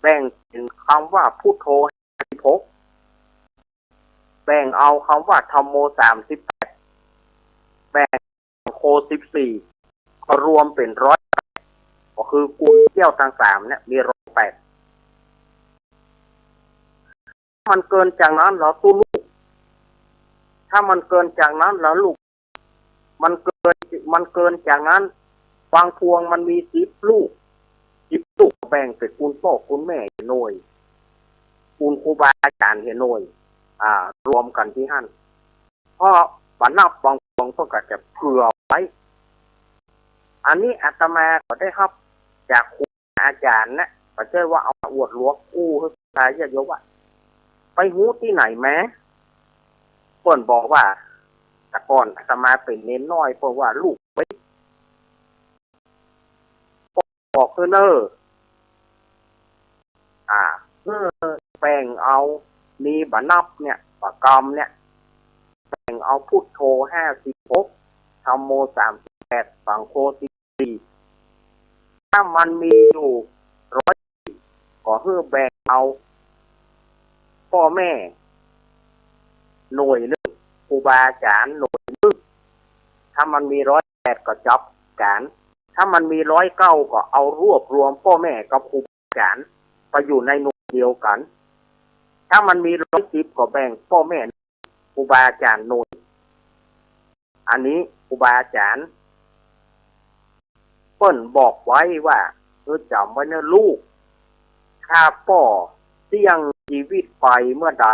แบ่งเป็นคำว่าพุทโธ16แบ่งเอาคำว่าธัมโม38แบ่งโค14ก็รวมเป็น100ก็คือกุลเที่ยวทั้ง3เนี่ยมี108มันเกินจากนั้นแล้วตู้ลูกถ้ามันเกินจากนั้นแล้วลูกมันเกินจากนั้นบางพวงมันมี10 ลูกแบ่งเป็นกุลพ่อกุลแม่หน่วยกุลครูบาอาจารย์หน่วยรวมกันที่หั่นเพราะบรรณับบางพวงก็จะเผื่อไว้อันนี้อาตมาก็ได้รับจากครูอาจารย์นะก็ใช่ว่าเอาอวดลวกให้ชายโยว่าไปหูที่ไหนแม้เพิ่นบอกว่าแต่ก่อนอาตมาเป็นเน้นน้อยเพราะว่าลูกไปบอกคือแบ่งเอามีบันับเนี่ยประกรรมเนี่ยแบ่งเอาพุทโธ56ธัมโม38สังโฆ14ถ้ามันมีอยู่100ก็คือแบ่งเอาพ่อแม่หน่วยหนึ่งครูบาอาจารย์หน่วยหนึ่ง ถ้ามันมี108ก็จับการถ้ามันมี109ก็เอารวบรวมพ่อแม่กับครูบาอาจารย์ไปอยู่ในหน่วยเดียวกันถ้ามันมี110ก็แบ่งพ่อแม่ครูบาอาจารย์หน่วยอันนี้ครูบาอาจารย์เปิ้นบอกไว้ว่าจำไว้นะลูกถ้าพ่อเสี่ยงชีวิตไปเมื่อใด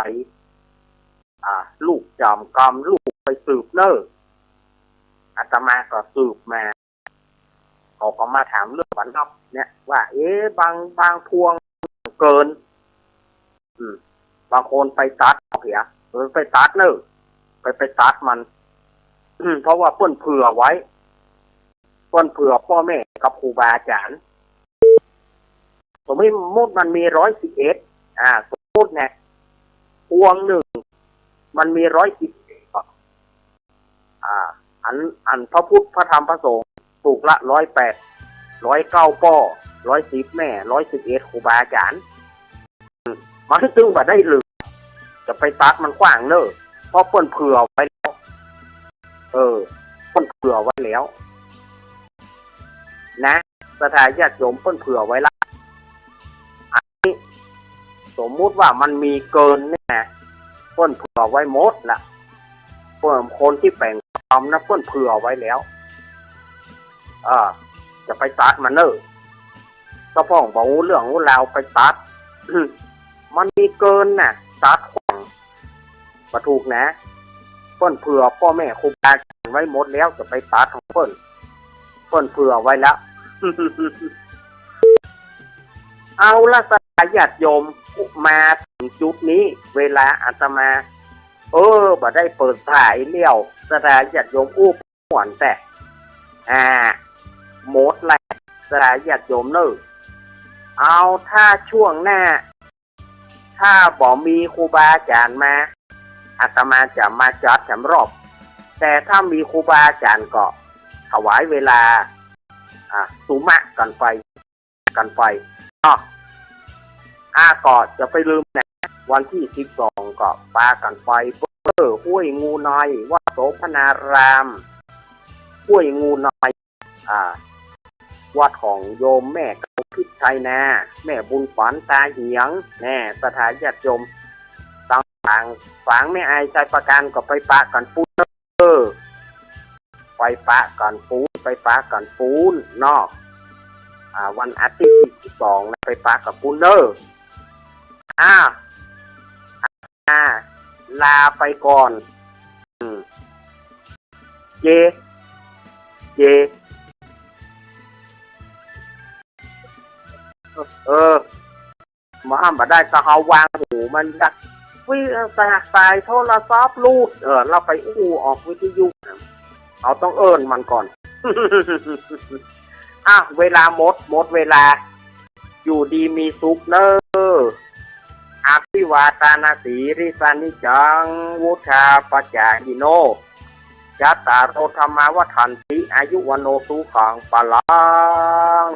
ลูกจำกรรมลูกไปสืบเน้ออาตมาก็สืบมาเขาก็มาถามเรื่องวันนับเนี่ยว่าบางพวงเกินบางคนไปตัดเสียหรือไปตัดเน้อไปตัดมันเพราะว่าเพิ่นเผื่อไว้เพิ่นเผื่อพ่อแม่กับครูบาอาจารย์สมมติมันมี111สมมติเนี่ยพวงหนึ่งมันมี110อันพระพุทธพระธรรมพระสงฆ์ถูกละ108 109ป้อ110แม่111ครูบาอาจารย์มันตึงว่าได้หรือจะไปตัดมันขว้างเนอะเพราะเพิ่นเผื่อไว้แล้วเพิ่นเผื่อไว้แล้วนะสถานญาติโยมเพิ่นเผื่อไว้ละอันนี้สมมุติว่ามันมีเกินเนี่ยเพิ่นเผื่อไว้หมดละเพิ่นคนที่แบ่งทำนะเพิ่นเผื่อไว้แล้วจะไปตัดมันเนอะก็พ่องบอกเรื่องเราไปตัดมันมีเกินน่ะตัดของประถูกนะเพิ่นเผื่อพ่อแม่ครูบาอาจารย์ไว้หมดแล้วจะไปตัดของเพิ่นเผื่อไว้แล้ว เอาละสายญาติโยมมาถึงจุดนี้เวลาอาตมาบ่ได้เปิดถ่ายเลี้ยวสายญาติโยมอู้หวนแต่หมดแหละสายญาติโยมเนอะเอาถ้าช่วงหน้าถ้าบ่มีครูบาอาจารย์มาอาตมาจะมาจัดสำรอบแต่ถ้ามีครูบาอาจารย์ก็ถวายเวลาสุมะกันไปก็จะไปลืมนะวันที่12ก็ปากันไปห้วยงูน้อยวัดโสพนารามห้วยงูน้อยวัดของโยมแม่เขาพิชัยนาแม่บุญฝันตาเหียงแน่สถานญาติโยมต่างฝังแม่ไอใจประกันก็ไปปะกันปูนไปปะกันปูนนอกวันอาทิตย์ที่2ไปปะกับปูนเนอร์ลาไปก่อนเจมาได้ก็เอาวางหูมันดักสายโทรศัพท์รูดเราไปออกวิทยุเราต้องเอิ้นมันก่อน เวลาหมดเวลาอยู่ดีมีสุขเนออาภิวาตานาสีริสานิจังวุชาปัจจายิโนยัตตาโรธรรมาวัฏันติอายุวโนสุขังปะลัง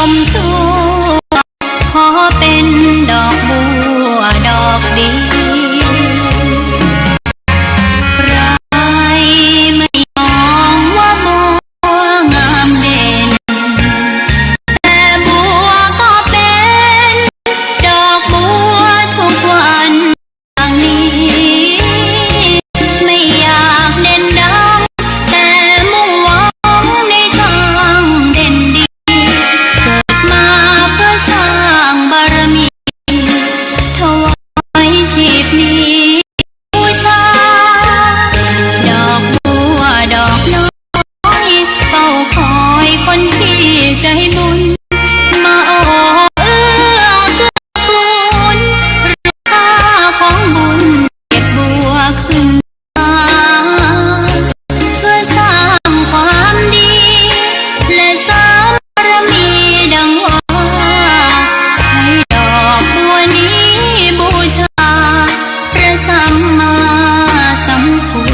มชั่วขอเป็นดอกบัวดอกดีใครไม่มองว่าบัวงามเด่นแต่บัวก็เป็นดอกบัวทุกวันอย่างนี้ไม่อยากเด่นดังแต่มุ่งหวังในทางเด่นดีเกิดมาเพื่อสร้างบารมีถวายชีพนี้บูชาดอกบัวดอกน้อยเฝ้าคอยคนที่ใจบุญมาออกเอื้อเกื้อกูลราคาของบุญเก็บบัวขึ้นมาเพื่อสร้างความดีและสร้างบารมีดังว่าใช้ดอกบัวนี้บูชาพระสัมมาสัมพุท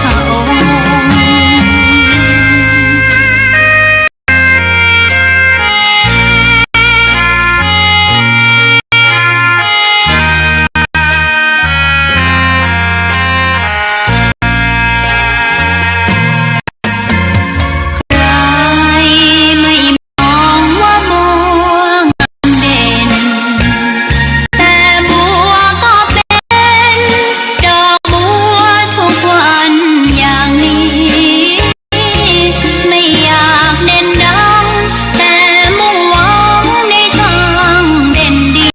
ธองค์ ใครไม่มองว่าบัวงามเด่นแต่บัวก็เป็นดอกบัวทุกวันอย่างนี้ไม่อยากเด่นดังแต่มุ่งหวังในทางเด่นดี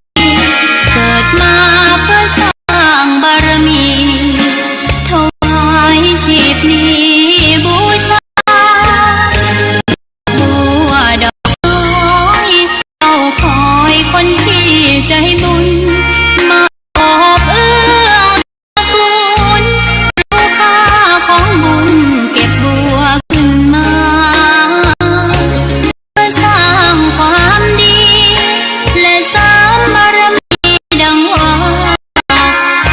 เกิดมาเพื่อสร้างบารมีถวายชีพนี้บูชา บัวดอกน้อยเฝ้าคอยคนที่ใจบุญมาออกเอื้อเกื้อกูลรู้ค่าของบุญเก็บบัวขึ้นมาเพื่อสร้างความดีและสร้างบารมีดังว่า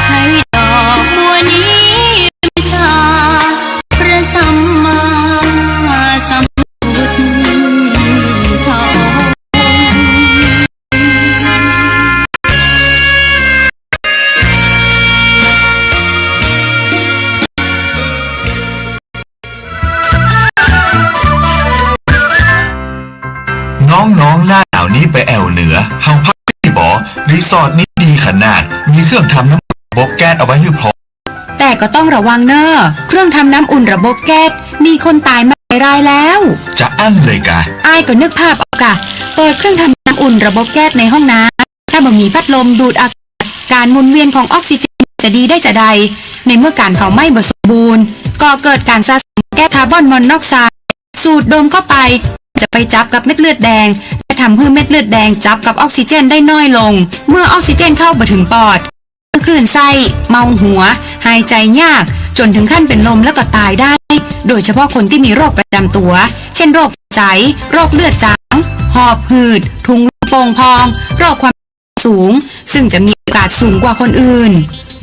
ใช้ดอกบัวนี้บูชาพระสัมมาสัมพุทธองค์ น้องๆหน้าหนาวนี้ไปแอวเหนือเฮาพักที่บ่อรีสอร์ทนี้ดีขนาด มีเครื่องทำน้ำระบบแก๊สเอาไว้ให้พร้อม แต่ก็ต้องระวังเนอะเครื่องทำน้ำอุ่นระบบแก๊สมีคนตายมาหลายรายแล้ว จะอั้นเลยกะ อายก็นึกภาพออกอะเปิดเครื่องทำน้ำอุ่นระบบแก๊สในห้องน้ำถ้าบ่มีพัดลมดูดอากาศการหมุนเวียนของออกซิเจนจะดีได้จะใด ในเมื่อการเผาไหม้บ่สมบูรณ์ก็เกิดการสะสมแก๊สคาร์บอนมอนอกไซด์สูดดมเข้าไปจะไปจับกับเม็ดเลือดแดงและทำให้เม็ดเลือดแดงจับกับออกซิเจนได้น้อยลง เมื่อออกซิเจนเข้าไปถึงปอด คลื่นไส้เมาหัว หายใจยากจนถึงขั้นเป็นลมแล้วก็ตายได้ โดยเฉพาะคนที่มีโรคประจำตัว เช่นโรคใจโรคเลือดจางหอบหืดทุงโป่งพอง โรคความดันสูง ซึ่งจะมีโอกาสสูงกว่าคนอื่น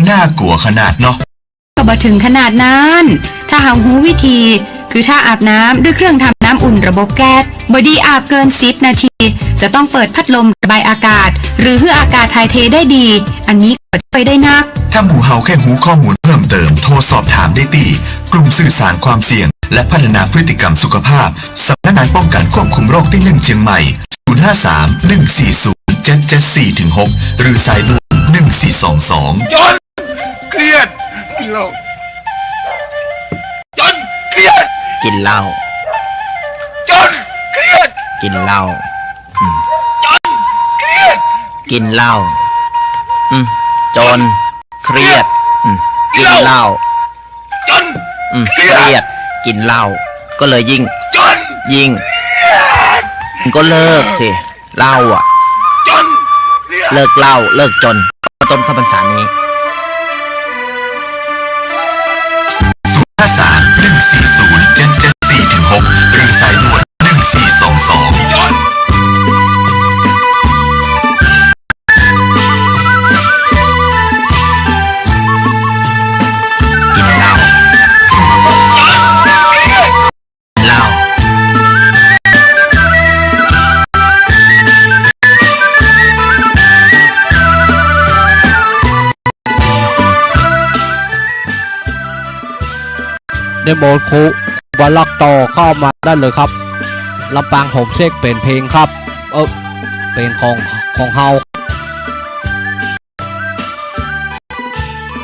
น่ากลัวขนาดเนาะ ก็บ่ถึงขนาดนั้น ถ้าหากรู้วิธี คือถ้าอาบน้ำด้วยเครื่องทำน้ำอุ่นระบบแก๊สบดีอาบเกิน10 นาที จะต้องเปิดพัดลมระบายอากาศ หรือเพื่ออากาศถ่ายเทได้ดี อันนี้ก็ช่วยได้นัก ถ้าหมู่เฮาแค่หูข้อมูลเพิ่มเติมโทรสอบถามได้ที่กลุ่มสื่อสารความเสี่ยง และพัฒนาพฤติกรรมสุขภาพสำนักงานป้องกันควบคุมโรคที่1เชียงใหม่ 053-140-774-6 หรือสายด่วน1422 จนเครียดกินเหล้าจนเครียด กินเหล้า จนเครียด กินเหล้า จนเครียด กินเหล้าจนเครียดกินเหล้า จน เครียดกินเหล้าก็เลยยิ่ง จน ก็เลิกสิเหล้าอ่ะ จนเครียด เลิกเหล้าเลิกจนต้นข้าพรรษานี้ 053-140-774-6 หรือสายด่วน1422 จน กินเหล้าเหล้า นิมนต์ครูบาลักต่อเข้ามาได้เลยครับลำปางผมเสกเป็นเพลงครับเป็นของเฮา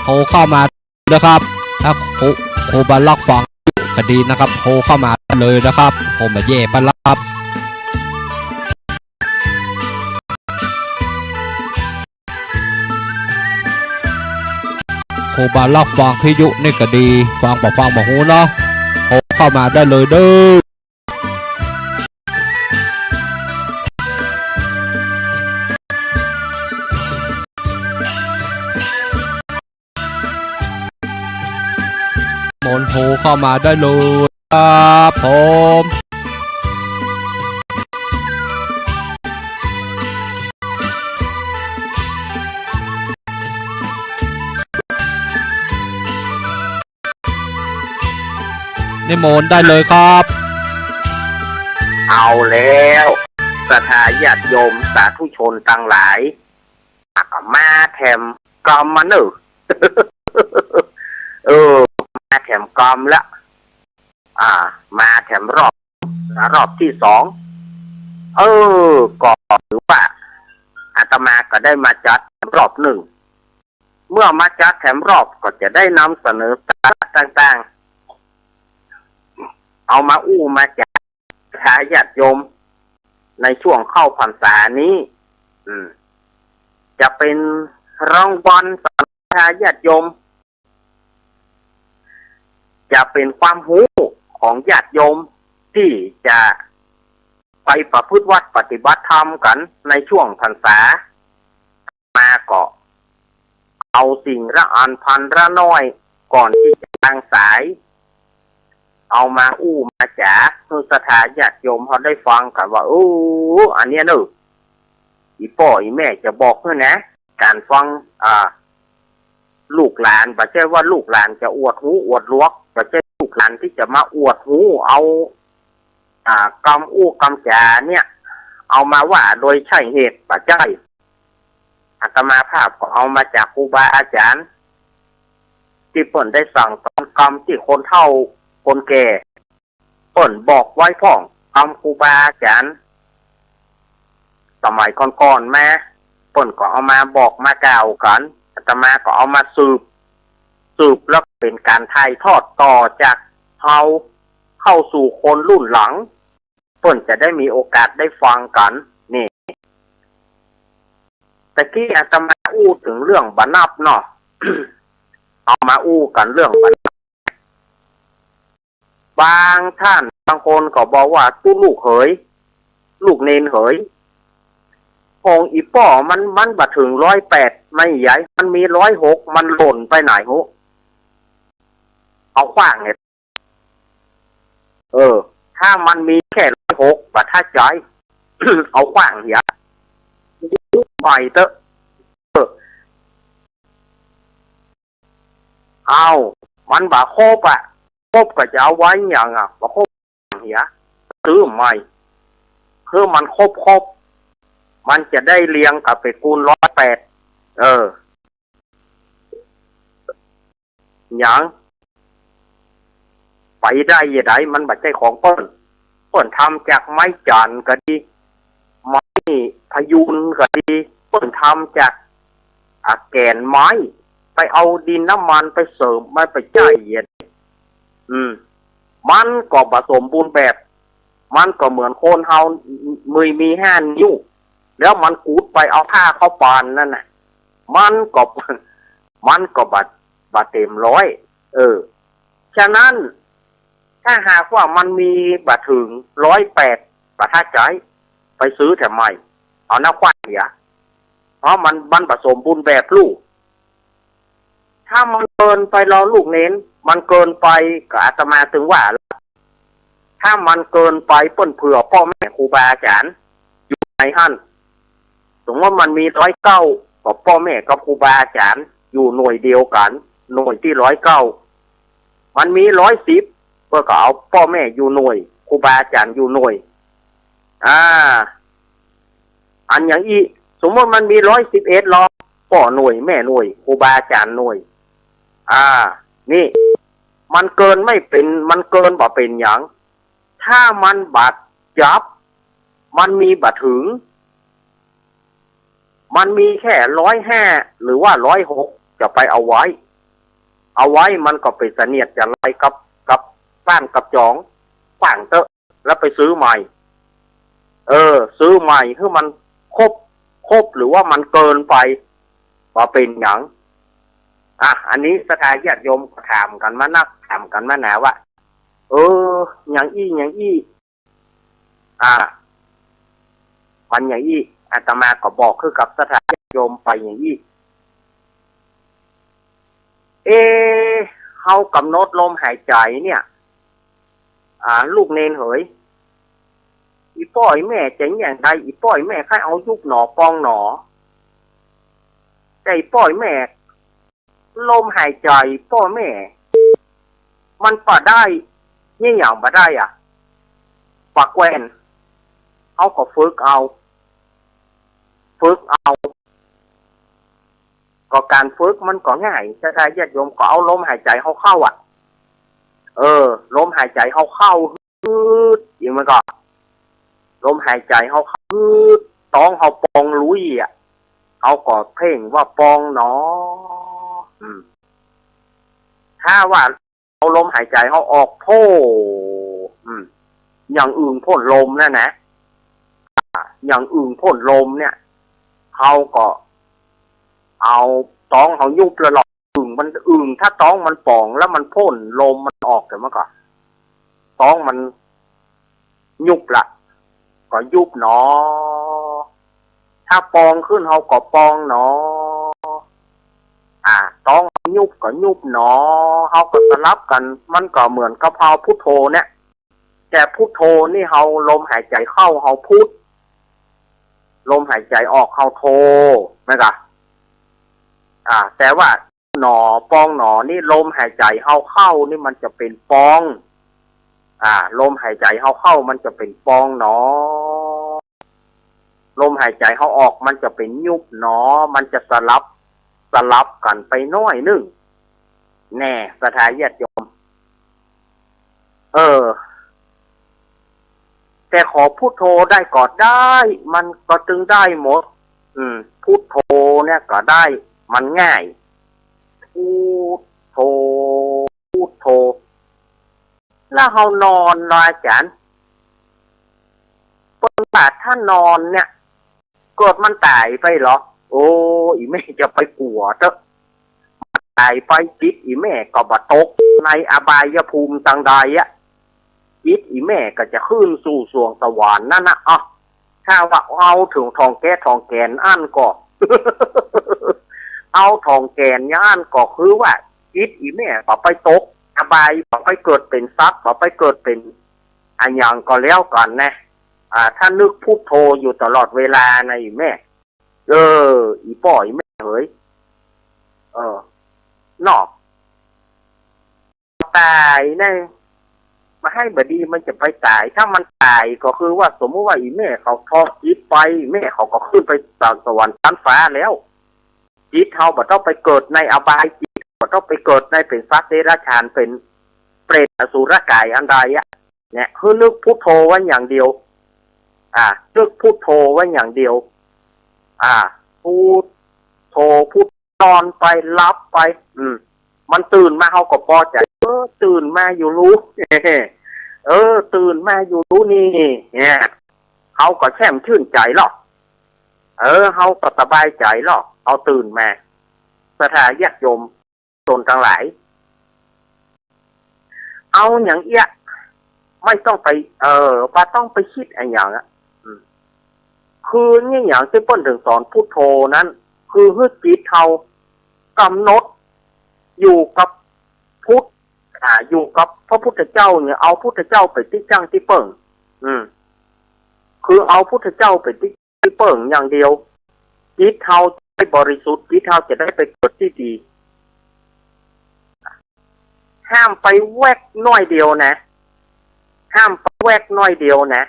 โทรเข้ามาเลยครับถ้าครูบาลักฟังก็ดีนะครับโทรเข้ามาเลยนะครับผมมาเย่ปะลับครูบาลักฟังพิยุนี่ก็ดีฟังบอกหูเนาะโทรเข้ามาได้เลยเด้อมนโทรเข้ามาได้เลยครับผมนิมนต์ได้เลยครับเอาแล้วสถาญาติโยมสาธุชนทั้งหลายมาแถมกอมมาหนึ่ง มาแถมกอมแล้วมาแถมรอบที่สองก็ถือว่าอาตมาก็ได้มาจัดรอบหนึ่งเมื่อมาจัดแถมรอบก็จะได้นำเสนอสาระต่างๆเอามามาจากสายญาติโยมในช่วงเข้าพรรษานี้จะเป็นรางวัลสำหรับสายญาติโยมจะเป็นความรู้ของญาติโยมที่จะไปประพฤติวัดปฏิบัติธรรมกันในช่วงพรรษามาก็เอาสิ่งละอันพันละน้อยก่อนที่จะทางสายเอามามาจากสถาญาติโยมเขาได้ฟังกันว่าอันเนี้ยเนอะอีพ่ออีแม่จะบอกเพื่อนนะการฟังลูกหลานไม่ใช่ว่าลูกหลานจะอวดหูอวดลวกไม่ใช่ลูกหลานที่จะมาอวดหูเอากำกำจาเนี่ยเอามาว่าโดยใช่เหตุปัจจัยอาตมาภาพก็เอามาจากครูบาอาจารย์ที่เปิ่นได้สั่งสอนกรรมที่คนเฒ่าคนแก่เปิ่นบอกไว้พ่องกรรมครูบาอาจารย์สมัยก่อนๆมาเปิ่นก็เอามาบอกมากล่าวกันอาตมาก็เอามาสืบแล้วเป็นการถ่ายทอดต่อจากเขาเข้าสู่คนรุ่นหลังเปิ่นจะได้มีโอกาสได้ฟังกันนี่แต่ที่อาตมาถึงเรื่องบรรนับเนาะ เอามากันเรื่องบรรนับบางท่านบางคนก็บอกว่าตู้ลูกเขยลูกเนนเขยพงอีป่อมันบัดถึง108ไม่ใหญ่มันมี106มันหล่นไปไหนหูเอาขว้างเนี่ยถ้ามันมีแค่106บัดถ้าใจ เอาขว้างเหี้ยใหม่เตอะเอามันบ่ครบก็จะเอาไว้อย่างบ่ครบเหี้ยซื้อใหม่คือมันครบมันจะได้เรียงกับไปคูณ108อย่างไปได้ยังไงมันบัดใจของเปิ้นทำจากไม้จันก็ดีไม้พยุนก็ดีเปิ้นทำจากแก่นไม้ไปเอาดินน้ำมันไปเสริมไม่ไปใจเย็นมันก็ผสมบูรณ์แบบมันก็เหมือนโคนเฮามือมี5 นิ้วแล้วมันกูดไปเอาผ้าเข้าปานนั่นน่ะมันก็บัดเต็ม100ฉะนั้นถ้าหากว่ามันมีบัดถึง108บัดถ้าใจไปซื้อแถมใหม่เอาหน้าควายเสียเพราะมันผสมบูรณ์แบบลูกถ้ามันเกินไปรอลูกเน้นมันเกินไปก็อาตมาถึงว่าถ้ามันเกินไปเปิ้นเผื่อพ่อแม่ครูบาอาจารย์อยู่ในหั่นสมมติว่ามันมี109กับพ่อแม่กับครูบาอาจารย์อยู่หน่วยเดียวกันหน่วยที่109มันมี110ก็เอาพ่อแม่อยู่หน่วยครูบาอาจารย์อยู่หน่วยอันอย่างอีสมมติมันมี111พ่อหน่วยแม่หน่วยครูบาอาจารย์หน่วยนี่ มันเกินไม่เป็นมันเกินบ่เป็นอย่างถ้ามันบาดจับมันมีบาดถึงมันมีแค่150หรือว่า106จะไปเอาไว้มันก็ไปเสนียดจะไล่กับบ้านกับจองฝั่งเตอะแล้วไปซื้อใหม่ซื้อใหม่คือมันครบหรือว่ามันเกินไปว่าเป็นอย่างอันนี้สถาญาติโยมถามกันมานักถามกันมาหนาว่าอย่างอี้มันอย่างอี้อาตมาก็บอกคือกับสถาญาติโยมไปอย่างอี้เขากำหนดลมหายใจเนี่ยลูกเนนเหยอีป้อยแม่จะอย่างใดอีป้อยแม่ใครเอายุบหนอปองหนอใจป้อยแม่ลมหายใจป้อยแม่มันปะได้นี่อย่างปะได้ปะแกวนเขาก็ฝึกเอาก็การฝึกมันก็ง่ายถ้าญาติโยมก็เอาลมหายใจเข้าลมหายใจเข้าฮึดอย่างมันก็ลมหายใจเข้าฮึดต้องเขาปองลุยเขาก็เพ่งว่าปองหนอถ้าว่าเอาลมหายใจเขาออกโพ่อย่างอื่นพ่นลมนะอย่างอื่นพ่นลมเนี่ยเขาก็เอาต้องเขายุบแล้วหรอกมันถ้าต้องมันป่องแล้วมันพ่นลมมันออกแต่เมื่อก่อนต้องมันยุบละก็ยุบหนอถ้าปองขึ้นเขาก็ปองหนอต้องยุบก็ยุบหนอเขาก็สลับกันมันก็เหมือนกะเพราพุทโธเนี่ยแต่พุทโธนี่เขาลมหายใจเข้าเขาพุทลมหายใจออกเขาโธนะครับแต่ว่าหนอปองหนอนี่ลมหายใจเข้านี่มันจะเป็นปองลมหายใจเข้ามันจะเป็นปองหนอลมหายใจเขาออกมันจะเป็นยุบหนอมันจะสลับกันไปน้อยนึงแน่สถาญาติโยมแต่ขอพุทโธได้ก็ได้มันก็จึงได้หมดพุทโธเนี่ยก็ได้มันง่ายพุทโธแล้วเขานอนอาจารย์ปฏิบัติถ้านอนเนี่ยเกิดมันตายไปเหรอโอ้อีแม่จะไปกลัวเถอะตายไปจิตอีแม่ก็บตกในอบายภูมิต่างใดจิตอีแม่ก็จะขึ้นสู่สวงสวรรค์นั่นนะถ้าว่าเอาถึงทองแกนอันก็ เอาทองแกนย่านก็คือว่าจิตอีแม่ก็ไปตกอบายก็ไปเกิดเป็นทรัพย์ก็ไปเกิดเป็นอันอย่างก็แล้วกันนะถ้านึกพุทโธอยู่ตลอดเวลาในอีแม่อีป่อยแม่เฮ้ยนอกตายเนี่ยมาให้บดีมันจะไปตายถ้ามันตายก็คือว่าสมมติว่าอีแม่เขาทอดจิตไปแม่เขาก็ขึ้นไปสวรรค์ชั้นฟ้าแล้วจิตเขาบ่ต้องไปเกิดในอบายจิตบ่ต้องไปเกิดในเป็นสัตว์เดรัจฉานเป็นเปรตอสุรกายอันใดเนี่ยคือนึกพุทโธไว้อย่างเดียวนึกพุทโธไว้อย่างเดียวพุทโธพุทนอนไปรับไปมันตื่นมาเขาก็พอใจตื่นมาอยู่รู้ตื่นมาอยู่รู้นี่เนี่ยเขาก็แช่มชื่นใจหรอกเขาก็สบายใจหรอกเอาตื่นมาสถาญาติโยมตนทั้งหลายเอาอย่างเอี้ยไม่ต้องไปว่าต้องไปคิดอะไรอย่างคือเนี่ยอย่างที่เปิ้ลถึงสอนพุทโธนั้นคือให้จิตเขากำหนดอยู่กับพุทธอยู่กับพระพุทธเจ้าเนี่ยเอาพุทธเจ้าไปที่จังที่เปิ่งคือเอาพุทธเจ้าไปที่เปิ่งอย่างเดียวจิตเขาจะได้บริสุทธิ์จิตเขาจะได้ไปเกิดที่ดีห้ามไปแวกน้อยเดียวนะห้ามไปแวกน้อยเดียวนะ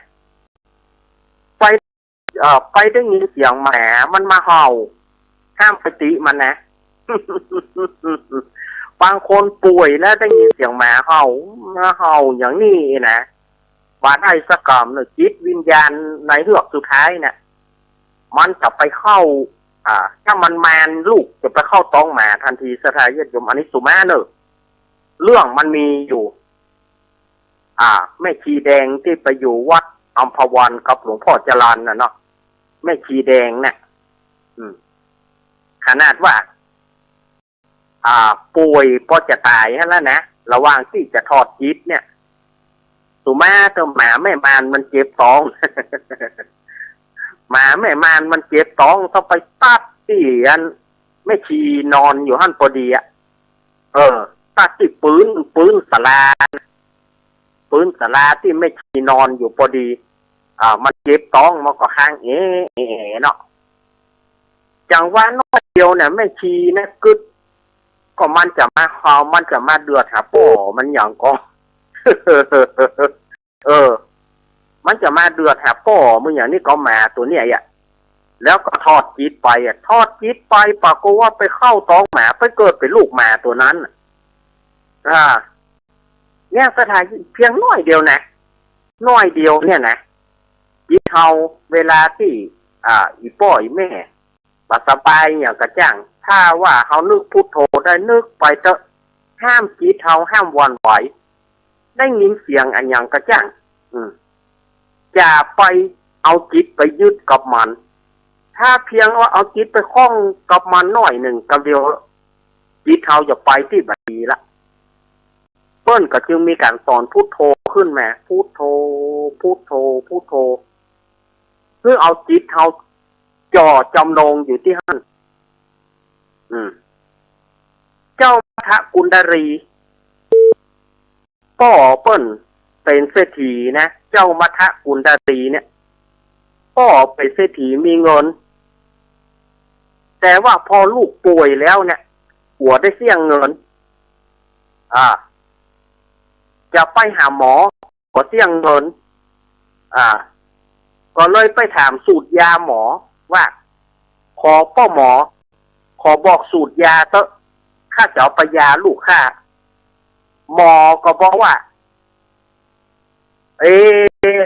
ไปได้ยินเสียงหมามันมาเห่าห้ามไปติมันนะ บางคนป่วยแล้วได้ยินเสียงหมาเห่าอย่างนี้นะว่าได้สกรรมเนี่ยจิตวิญญาณในเฮือกสุดท้ายเนี่ยมันจะไปเข้าถ้ามันแมนลูกจะไปเข้าต้องหมาทันทีสถานญาติโยมอันนี้สุมาเนอะเรื่องมันมีอยู่แม่ชีแดงที่ไปอยู่วัดอัมพวันกับหลวงพ่อจรัญน่ะเนาะแม่ชีแดงเนี่ยขนาดว่าป่วยพอจะตายแล้วนะระหว่างที่จะทอดจิตเนี่ยสุมาตัวหมาแม่มานมันเจ็บท้อง หมาแม่มานมันเจ็บท้องต้องไปตัดที่อันแม่ชีนอนอยู่หั่นพอดีตัดที่ปืนศาลาที่แม่ชีนอนอยู่พอดีมันเจ็บท้องมันก็ข้างเนาะจังว่าน้อยเดียวเนี่ยแม่ชีนะก็มันจะมาเดือดหาป่อมันอย่างก็ มันจะมาเดือดหาป่อมึงอย่างนี้ก็มาตัวเนี้ยแล้วก็ทอดจิตไปทอดจิตไปปรากฏว่าไปเข้าท้องหมาไปเกิดเป็นลูกหมาตัวนั้นเนี่ยสถานเพียงน้อยเดียวนะน้อยเดียวเนี่ยนะจิตเฮาเวลาที่อีป่ออีแม่สบายอย่างกระจ่างถ้าว่าเฮานึกพุทโธได้นึกไปเถอะห้ามจิตเฮาห้ามวันไหวได้ยินเสียงอันอย่างกระจ่างอย่าไปเอาจิตไปยึดกับมันถ้าเพียงว่าเอาจิตไปคล้องกับมันหน่อยหนึ่งกับเดียวจิตเฮาจะไปที่บัดนี้ละเพิ่นก็จึงมีการสอนพุทโธขึ้นมาพุทโธเพื่อเอาจิตเฮาจ่อจำลงอยู่ที่หั่นเจ้ามัทกุณดารีพ่อเปิ้นเป็นเศรษฐีนะเจ้ามัทกุณดารีเนี่ยพ่อเป็นเศรษฐีมีเงินแต่ว่าพอลูกป่วยแล้วเนี่ยหัวได้เสี่ยงเงินจะไปหาหมอก็เสี่ยงเงินก็เลยไปถามสูตรยาหมอว่าขอป้อหมอขอบอกสูตรยาเถอะข้าจะเอาไปยาลูกข้าหมอก็บอกว่า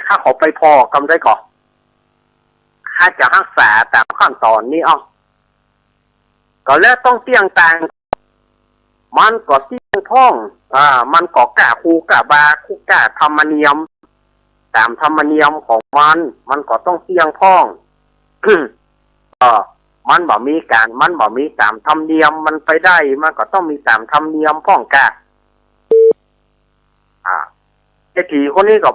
ข้าขอไปพอกำได้ก่อนข้าจะรักษาตามขั้นตอนนี้ก็แล้วต้องเสี่ยงต่างมันก็เสี่ยงท้องมันก็กะคูกะบาคูกะธรรมเนียมตามธรรมเนียมของมันก็ต้องเสี่ยงท้อง มันบ่มีตามธรรมเนียมมันไปได้มันก็ต้องมีตามธรรมเนียมพ้องกะเศรษฐีคนนี้ก็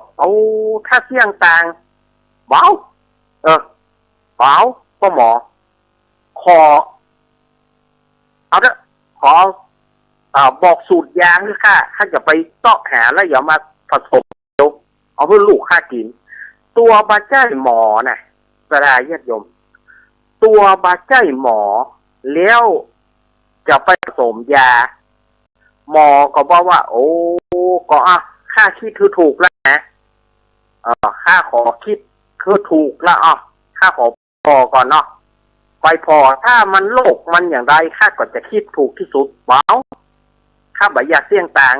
ถ้าเสี่ยงต่างเบาพ่อหมอขอบอกสูตรยาให้ข้าจะไปเจาะหาแล้วอย่ามาผสมเอาเพื่อลูกข้ากินตัวบาจ้หมอน่ะสลายญาติโยมตัวบาจ้หมอแล้วจะไปผสมยาหมอก็บอกว่าก็ข้าคิดคือถูกแล้วนะข้าขอคิดคือถูกแล้วข้าขอพอก่อนเนาะไปพอถ้ามันโลกมันอย่างไรข้าก็จะคิดถูกที่สุดข้าบ่อยากเสี่ยงต่าง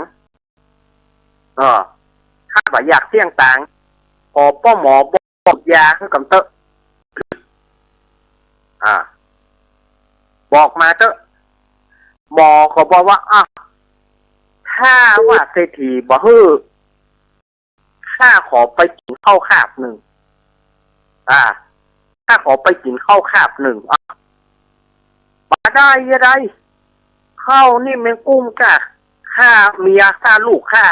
ข้าบ่อยากเสี่ยงต่างพอป้อหมอบอกยาให้กำเตอะบอกมาเตอะหมอก็บอกว่าถ้าว่าเศรษฐีบ่ฮื้อข้าขอไปกินข้าวคาบหนึ่งข้าขอไปกินข้าวคาบหนึ่งมาได้ยังไงข้าวนี่แมงกุ้มกะข้าเมียข้าลูกข้า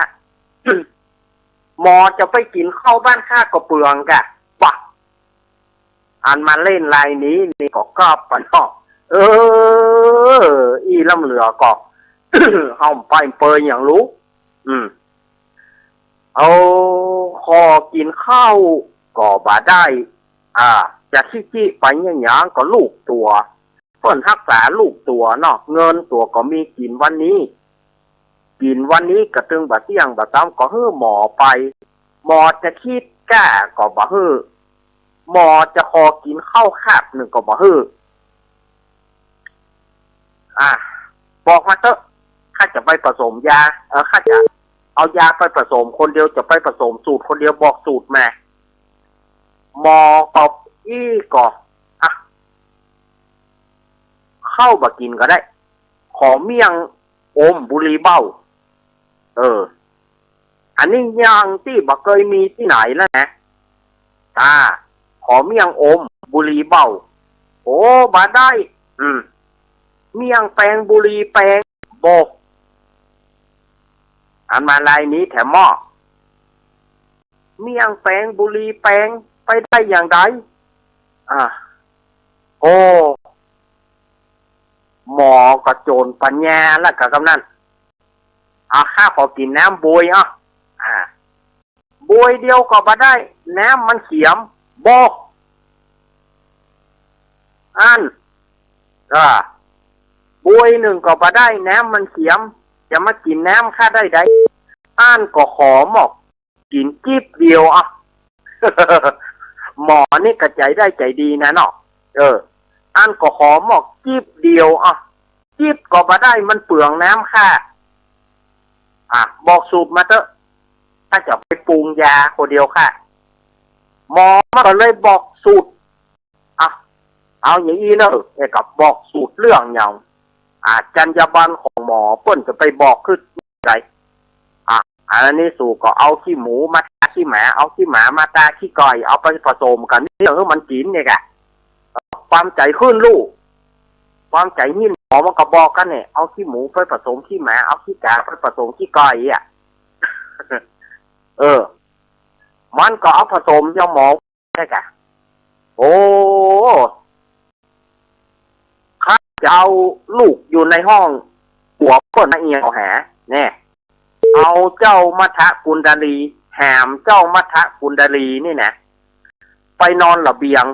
หมอจะไปกินข้าวบ้านข้าก็เปลืองกะปะอันมาเล่นลายนี้นี่ก็กอบปะเนาะอีลำเหลือก็ ห้องไปเปยอย่างรู้เอาคอกินข้าวก็บ่ได้จะขี้ไปอย่างก็ลูกตัวเพิ่นรักษาลูกตัวเนาะเงินตัวก็มีกินวันนี้กระตึงบะเตี้ยงบะซ้ำก็ฮื้อหมอไปหมอจะคิดกล้าก็บ่ฮื้อหมอจะขอกินข้าวคาบหนึ่งก็บ่ฮื้อบอกมาเถอะ ข้าจะไปผสมยาข้าจะเอายาไปผสมคนเดียวจะไปผสมสูตรคนเดียวบอกสูตรมาหมอตอบอี้ก่ออ่ะเข้ามากินก็ได้ขอเมี่ยงอมบุรีเบ้าอันนี้ยังที่บ่เคยมีที่ไหนแล้วนะขอเมี่ยงอมบุรีเบ้าโอ้บาได้เมี่ยงแปลงบุรีแปลงโบกอันมาลายนี้แถมหม้อเมี่ยงแปลงบุรีแปลงไปได้อย่างไรโอ้หมอกระโจนปัญญาแล้วกับกำนันข้าขอกินน้ำบวยบวยเดียวก็มาได้น้ำมันเขียมบอกบวยหนึ่งก็มาได้น้ำมันเขียมจะมากินน้ำข้าได้ไดก็ขอหมอกกินจิ๊บเดียวหมอนี่กระใจได้ใจดีนะเนาะก็ขอหมอกจิ๊บเดียวจิ๊บก็มาได้มันเปลืองน้ำค่ะบอกสูตรมาเถอะถ้าจะไปปรุงยาคนเดียวค่ะหมอมาก็เลยบอกสูตรเอาอย่างนี้เนอะกับบอกสูตรเรื่องอย่างจรรยาบรรณของหมอเปิ้นจะไปบอกขึ้นไรอันนี้สูตรก็เอาขี้หมูมาตาขี้หมาเอาขี้หมามาตาขี้ไก่เอาไปผสมกันนี่เออมันกินเนี่ยแกความใจขึ้นลูกความใจนี่หมอมันก็บอกกันเนี่ยเอาขี้หมูไปผสมขี้หมาเอาขี้กาไปผสมขี้ไก่มันก็เอาผสมยาหมอใช่กะโอ้ข้าจะเอาลูกอยู่ในห้องหัวเปิ้นเอียวหาเนี่ยเอาเจ้ามัทะกุณดาลีแหมเจ้ามัทะกุณดาลีนี่นะไปนอนระเบียง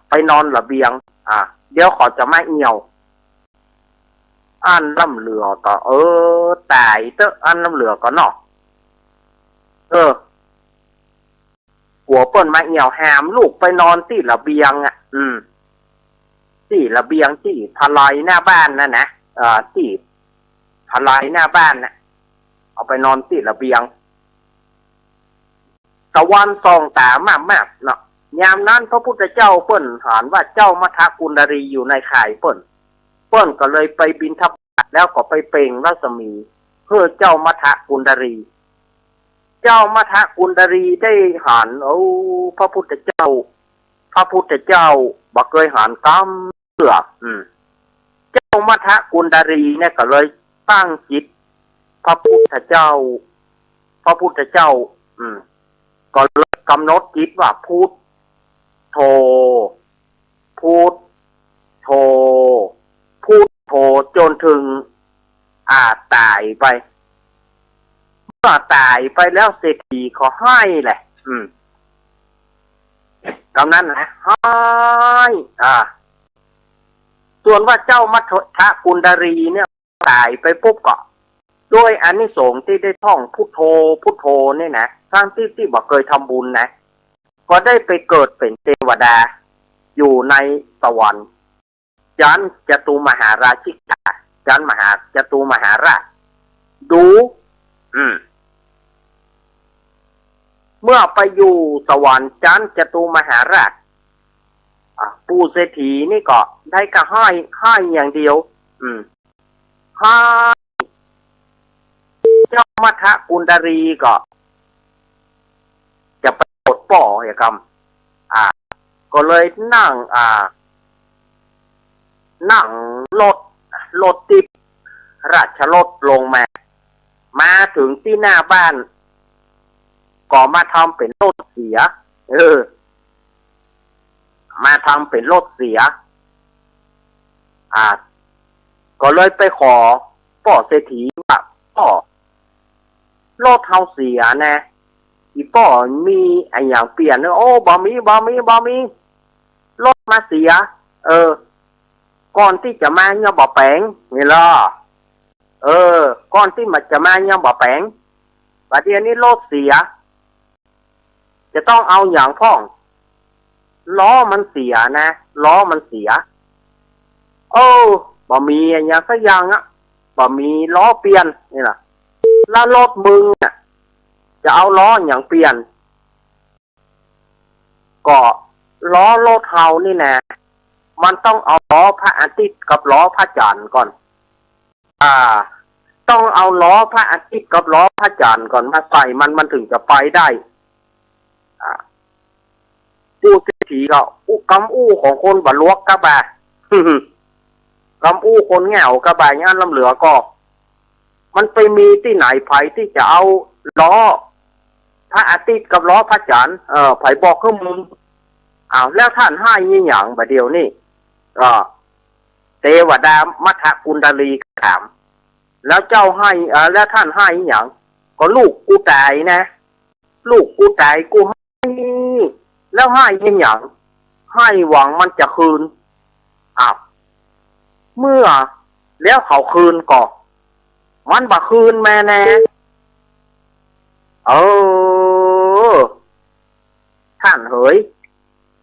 ไปนอนระเบียงเดี๋ยวขอจะไม่เอียวล่ำเหลือก็ตายเตอะล่ำเหลือก็เนาะหัวเปิ้นมาเหี่ยวแหมลูกไปนอนที่ระเบียงที่ระเบียงที่ทลายหน้าบ้านนั่นนะที่ทลายหน้าบ้านน่ะเอาไปนอนที่ระเบียงตะวันส่องตามากๆเนาะยามนั้นพระพุทธเจ้าเปิ้นถามว่าเจ้ามัทกุณดารีอยู่ในข่ายเปิ้นก็เลยไปบิณฑบาตแล้วก็ไปเปล่งรัศมีเพื่อเจ้ามัทกุณดารีเจ้ามัทกุณดารีได้หันพระพุทธเจ้าบ่เคยหันกำเสือกเจ้ามัทกุณดารีเนี่ยก็เลยตั้งจิตพระพุทธเจ้าก็เลยกำหนดจิตว่าพุทโธจนถึงตายไปเมื่อตายไปแล้วเศรษฐีเขาให้แหละกำนั้นนะให้ส่วนว่าเจ้ามัทกุณดารีเนี่ยตายไปปุ๊บก็ด้วยอานิสงส์ที่ได้ท่องพุทโธเนี่ยนะทั้งที่บอกเคยทำบุญนะก็ได้ไปเกิดเป็นเทวดาอยู่ในสวรรค์จันจตุมหาราชิกาจตุมหาราชดูเมื่อไปอยู่สวรรค์จันจตุมหาราชปู่เศรษฐีนี่ก็ได้ก็ให้อย่างเดียวให้เจ้ามัทกุณดารีก็จะไปปลดปล่อยคำก็เลยนั่งรถติดราชรถลงมาถึงที่หน้าบ้านก็มาทำเป็นรถเสียมาทำเป็นรถเสียก็เลยไปขอพ่อเศรษฐีว่าพ่อรถเฮาเสียนะอีพ่อมีไอ้อย่างเปลี่ยนโอ้บ่มีรถมาเสียก่อนที่จะมาเนี่ยบ่แปลงนี่ล่ะก่อนที่มันจะมาเนี่ยบ่แปลงบัดเดี๋ยวนี้รถเสียจะต้องเอาอย่างพ่องล้อมันเสียบ่มีอย่างสักอย่างบ่ ก็มีล้อเปลี่ยนนี่แหละแล้วรถมึงเนี่ยจะเอาล้ออย่างเปลี่ยนก็ล้อรถเฮานี่แน่มันต้องเอาล้อพระอาทิตย์กับล้อพระจันทร์ก่อนต้องเอาล้อพระอาทิตย์กับล้อพระจันทร์ก่อนมาใส่มันถึงจะไปได้อู้สิถีก็กำอู้ของคนบรรลวกกระบะกำอู้คนแง่วกระบะงานลำเหลือก็มันไปมีที่ไหนไผที่จะเอาล้อพระอาทิตย์กับล้อพระจันทร์ไผบอกขึ้นมึงแล้วท่านให้ยี่หยังบะเดียวนี่เทวดามัทกุณดาลีถามแล้วเจ้าให้แล้วท่านให้ยี่หยังก็ลูกกูตายนะลูกกูตายกูให้แล้วให้ยี่หยังให้หวังมันจะคืนเมื่อแล้วเขาคืนก็มันบ่คืนแม่แน่ท่านเอ๋ย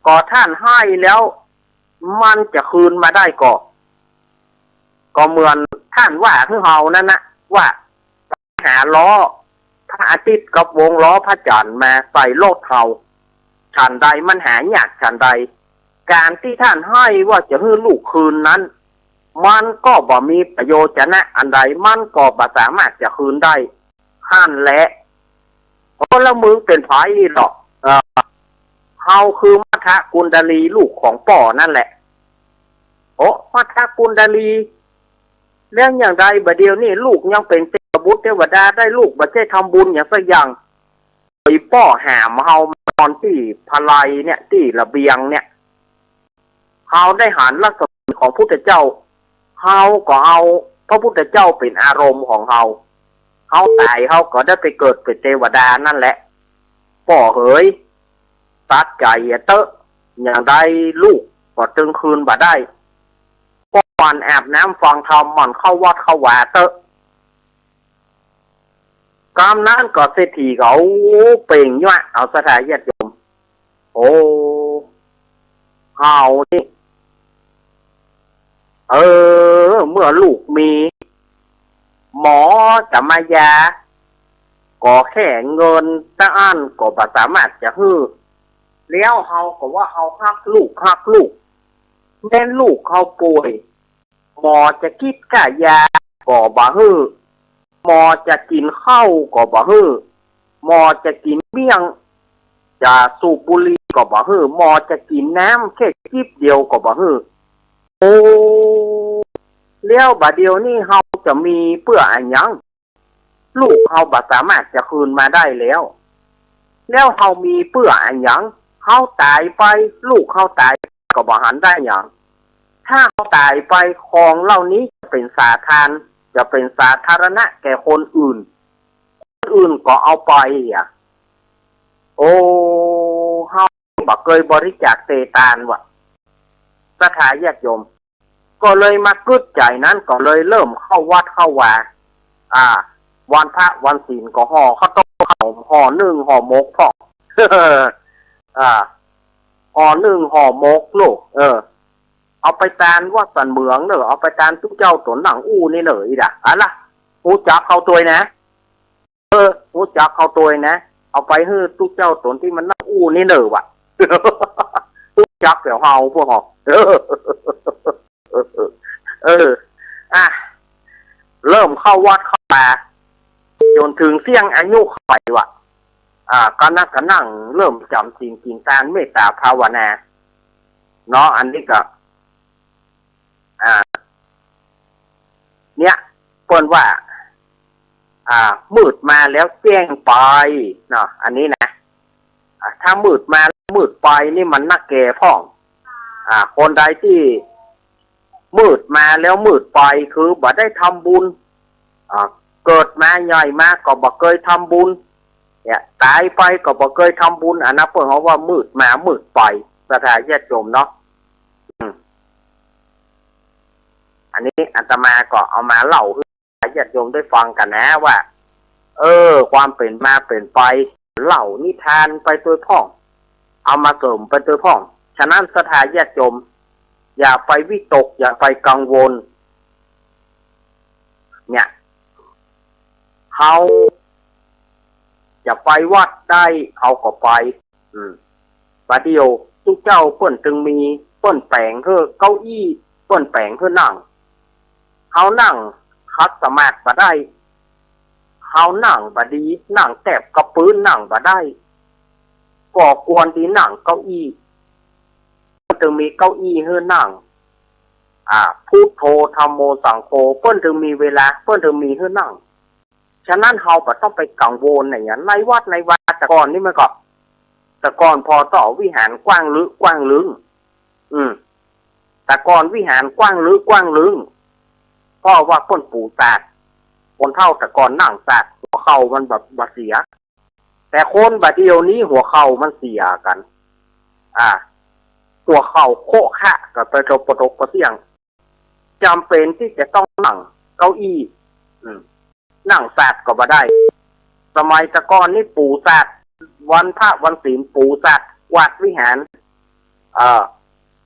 ก็ท่านให้แล้วมันจะคืนมาได้ก็เหมือนท่านว่าคือเฮานั่นนะว่าหาล้อพระอาทิตย์กับวงล้อพระจันทร์มาใส่โลดเฮาฉันใดมันหายากฉันใดการที่ท่านให้ว่าจะให้ลูกคืนนั้นมันก็บ่มีประโยชน์นะอันใดมันก็บ่สามารถจะคืนได้ท่านและแล้วมึงเป็นไผหรอกเฮาคือมัทกุณดาลีลูกของป่อนั่นแหละมัทกุณดาลีเรื่องอย่างใดบ่เดียวนี่ลูกยังเป็นเทพบุตรเทวดาได้ลูกบ่ใช่ทำบุญอย่างสักอย่างไอ้ป่อหามเฮานอนที่พลายเนี่ยที่ระเบียงเนี่ยเฮาได้หันลักษณะของพุทธเจ้าเฮาก็เอาพระพุทธเจ้าเป็นอารมณ์ของเฮาตายเฮาก็ได้ไปเกิดเป็นเทวดานั่นแหละป่อเอ๋ยตัดใจเตอะอย่างใดลูกก็จึงคืนบ่ได้ป้อนอาบน้ำฟังธรรมมันเข้าวัดเข้าวาเตอะกามนั้นก็เศรษฐีเขาเป่งยั่วเอาสถานญาติโยมเฮานี่เมื่อลูกมีหมอจะมายาก็แค่เงินตะอันก็บ่สามารถจะฮื้อแล้วเฮาก็ว่าเฮาฮักลูกแม่ลูกเขาป่วยหมอจะคิดกะยาก็บ่ฮื้อหมอจะกินข้าวก็บ่ฮื้อหมอจะกินเมี่ยงจะสูบบุหรี่ก็บ่ฮื้อหมอจะกินน้ำแค่จิบเดียวก็บ่ฮื้อแล้วบัดเดียวนี่เฮาจะมีเพื่ออันยังลูกเฮาบ่สามารถจะคืนมาได้แล้วเฮามีเพื่ออันยังเขาตายไปลูกเขาตายก็บ่หันได้อย่างถ้าเขาตายไปของเหล่านี้จะเป็นสาธารณะแก่คนอื่นก็เอาไปเฮาบ่เคยบริจาคเตตานว่ะสถาญาติโยมก็เลยมากึดใจนั้นก็เลยเริ่มเข้าวัดเข้าวาวันพระวันศีลก็ห่อข้าวต้มห่อนึ่งห่อหมกพ่อห่อนึ่งห่อหมกลูกเอาไปตานวัดสันเมืองเนอะเอาไปตานทุกเจ้าตนหนังอู้นี่เลยด่ะล่ะหูจักเขาตัวนะหูจักเขาตัวนะเอาไปให้ทุกเจ้าตนที่มันนั่งอู้นี่เนอะว่ะหูจักเสี่ยวเฮาพวกเขาเริ่มเข้าวัดเข้าป่าจนถึงเสี่ยงอายุไขว่ะก็นั่งเริ่มจำสิ่งกินตานเมตตาภาวนาเนาะอันนี้ก็เนี่ยเปิ้นว่ามืดมาแล้วแจ้งไปเนาะอันนี้นะถ้ามืดมามืดไปนี่มันนักแก่พ่องคนใดที่มืดมาแล้วมืดไปคือบ่ได้ทำบุญเกิดมาใหญ่มาก็บ่เคยทำบุญเนี่ยตายไปก็บ่เคยทำบุญอันนั้นเพิ่นเขาว่ามืดมามืดไปสถานญาติโยมเนาะอันนี้อาตมาก็เอามาเล่าให้ญาติโยมได้ฟังกันนะว่าความเป็นมาเป็นไปเล่านิทานไปตัวพ่องเอามาเสริมไปตัวพ่องฉะนั้นสถานญาติโยมอย่าไปวิตกอย่าไปกังวล เนี่ยเขาจะไปวัดได้เขาก็ไปบัดเดียวทุกเจ้าเพิ่นจึงมีเพิ่นแปลงเพื่อเก้าอี้เพิ่นแปลงเพื่อนั่งเขานั่งคัดสมาธิบ่ได้เขานั่งบ่ดีนั่งแตบกระปื้นนั่งบ่ได้ก่อกวนที่นั่งเก้าอี้จึงมีเก้าอี้ให้นั่งพุทโธธัมโมสังโฆเพิ่นถึงมีเวลาเพิ่นถึงมีให้นั่งฉะนั้นเฮาบ่ต้องไปกังวลอย่างในวัดในวาแต่ก่อนนี่มันก็แต่ก่อนพอต่อวิหารกว้างลึกกว้างลึงแต่ก่อนวิหารกว้างลึกกว้างลึงเพราะว่าคนปู่ตาคนเฒ่าแต่ก่อนนั่งตากหัวเข่ามันแบบบ่เสียแต่คนบัดเดียวนี้หัวเข่ามันเสียกันหัวเข่าโคะขะกับไปโตปตกเสียงจำเป็นที่จะต้องนั่งเก้าอี้นั่งแสกก็บ่ได้สมัยตะกอนนี่ปู่แสกวันพระวันศีลปู่แสกกวาดวิหาร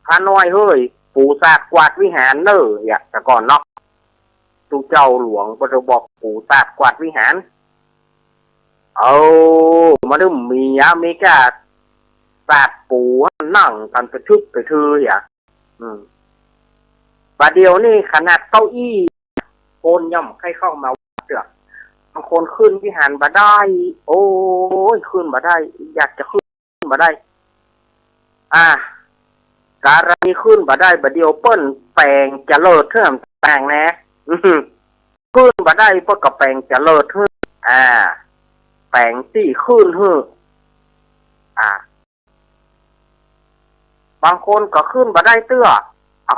พระน้อยเฮ้ยปู่แสกกวาดวิหารเน้ออย่าตะกอนเนาะตูเจ้าหลวงก็จะบอกปู่แสกกวาดวิหารมาดึมมีมีแค่แสกปู่นั่งกันไปทึกไปทืออย่าบัดเดียวนี่ขนาดเก้าอี้โคนย่ำใครเข้ามาเดือดบางคนขึ้นวิหารบ่ได้โอ้ยขึ้นบ่ได้อยากจะขึ้นบ่ได้การณีขึ้นบ่ได้บัดเดียวเปิ้นแปลงจะเลิศเท่าแปลงนะขึ้นบ่ได้เปิ้นกับแปลงจะเลิศเท่าแปลงที่ขึ้นเท่าบางคนก็ขึ้นบ่ได้เตื้อ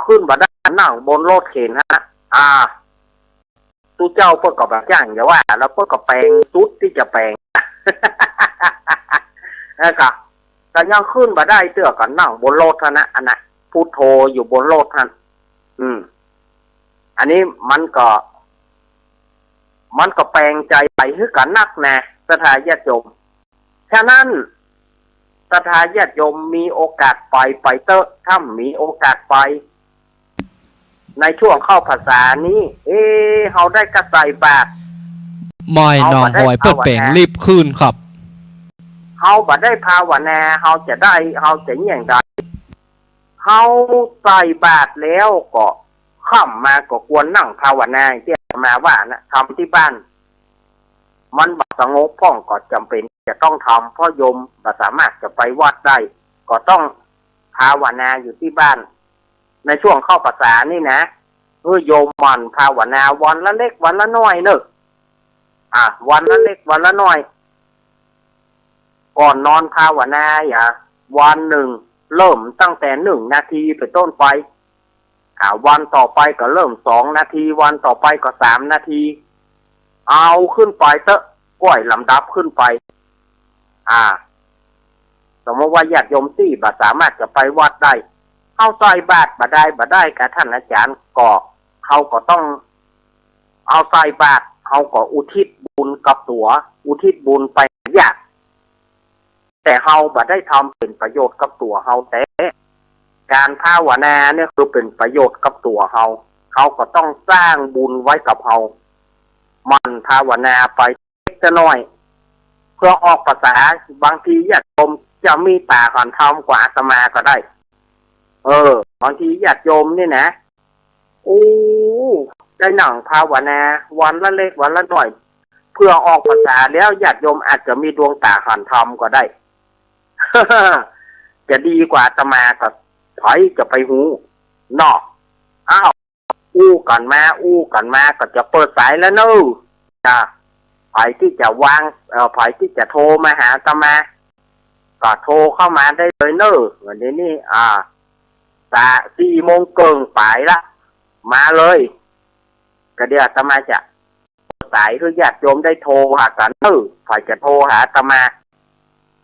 ขึ้นบ่ได้นั่งบนรถเข็นฮะตู้เจ้าเพื่อกับแบบอย่างอย่าว่าแล้วเพื่อกับแปลงชุดที่จะแปลงก็ยังขึ้นบ่ได้เตื้อกันนั่งบนรถนะอันน่ะพุทโธอยู่บนรถท่านอันนี้มันก็แปลงใจไปให้กันนักแน่ศรัทธาญาติโยมฉะนั้นศรัทธาญาติโยมมีโอกาสไปเตอะถ้ามีโอกาสไปในช่วงเข้าภาษานี้เขาได้กระใสบาทไม่น้องหอยเปิดแปลงรีบขึ้นครับเขาบ่ได้ภาวนาเขาจะได้เขาจะอย่างใดเขาใส่บาทแล้วก็ข้ามมาก็ควรนั่งภาวนาที่มาว่านะทำที่บ้านมันบัดสงบพ้องก็จำเป็นจะต้องทำเพราะโยมบ่สามารถจะไปวัดได้ก็ต้องภาวนาอยู่ที่บ้านในช่วงเข้าภาษานี่นะโยมมันภาวนาวันละเล็กวันละน้อยเนอะวันละเล็กวันละน้อยก่อนนอนภาวนาวันหนึ่งเริ่มตั้งแต่1 นาทีไปต้นไปวันต่อไปก็เริ่ม2 นาทีวันต่อไปก็3 นาทีเอาขึ้นไปเตอะก้อยลำดับขึ้นไปสมมติว่าญาติโยมที่บ่สามารถจะไปวัดได้เข้าใส่บาตรบ่ได้กับท่านอาจารย์ก็เขาก็ต้องเอาใส่บาตรเขาก็อุทิศบุญกับตัวอุทิศบุญไปญาติแต่เขาบ่ได้ทำเป็นประโยชน์กับตัวเขาแต่การภาวนาเนี่ยคือเป็นประโยชน์กับตัวเขาก็ต้องสร้างบุญไว้กับเขามันภาวนาไปเล็กน้อยเพื่อออกภาษาบางทีญาติโยมจะมีตาก่อนทำกว่าอาตมาก็ได้บางทีญาติโยมนี่นะได้หนังภาวนาวันละเล็กวันละน้อยเพื่อออกภาษาแล้วญาติโยมอาจจะมีดวงตาหันธรรมก็ได้ จะดีกว่าอาตมาก็ไผจะไปหูนอกกันมาก็จะเปิดสายแล้วเนอะไผที่จะวางไผที่จะโทรมาหาอาตมาก็โทรเข้ามาได้เลยเนอะวันนี้4 โมงเกินไปละมาเลยก็เดี๋ยวอาตมาจะสายหรือญาติโยมได้โทรหากันฝ่ายจะโทรหาอาตมา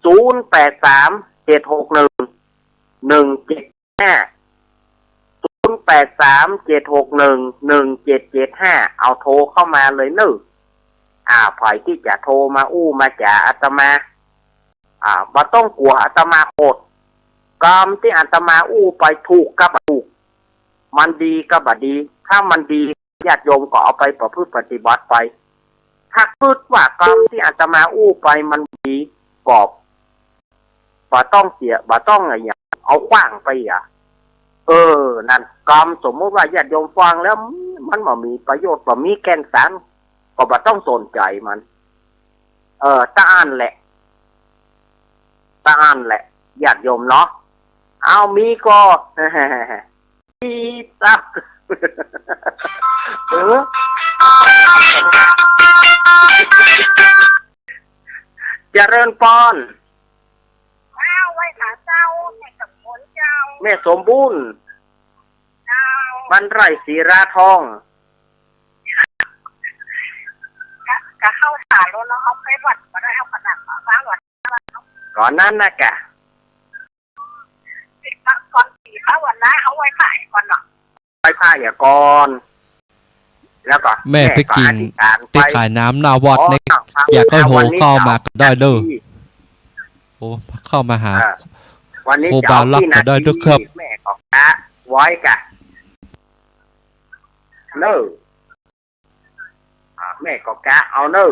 0837611775เอาโทรเข้ามาเลยเนอะฝ่ายที่จะโทรมามาจากอาตมาบ่ต้องกลัวอาตมาโหดกรรมที่อาตมาไปถูกกับถูกมันดีกับบ่ดีถ้ามันดี ญาติโยมก็เอาไปประพฤติปฏิบัติไปถ้าพูดว่ากรรมที่อาตมาอู้ไปมันดีกอบบ่ต้องเสียบ่ต้องอะไรอย่างเอาขว้างไปนั่นกรรมสมมติว่าญาติโยมฟังแล้วมันบ่มีประโยชน์บ่มีแก่นสารก็บ่ต้องสนใจมันตาอ่านแหละญาติโยมเนาะเอามีก็มีตักเจริญพรไว้ขาเจ้าแม่สมบูรณ์เจ้า แม่สมบูรณ์บ้านไร่ศรีราทองก็เข้าสายแล้วเนาะเอาไปวัดมาได้เอาขนาดฟ้าวัดก่อนนั้นนะกะก่อนสีฟ้าวันนะเอาไว้ขายก่อนเนาะไว้ขายก่อนแล้วก็แม่ไปกินไปขายน้ำนาวัดในอยากให้โหเข้ามาได้เด้อโอ้เข้ามาหาวันนี้โบบาลักก็ได้ด้วยครับแม่ก็กะไว้กะเนอแม่ก็กะเอาเนอ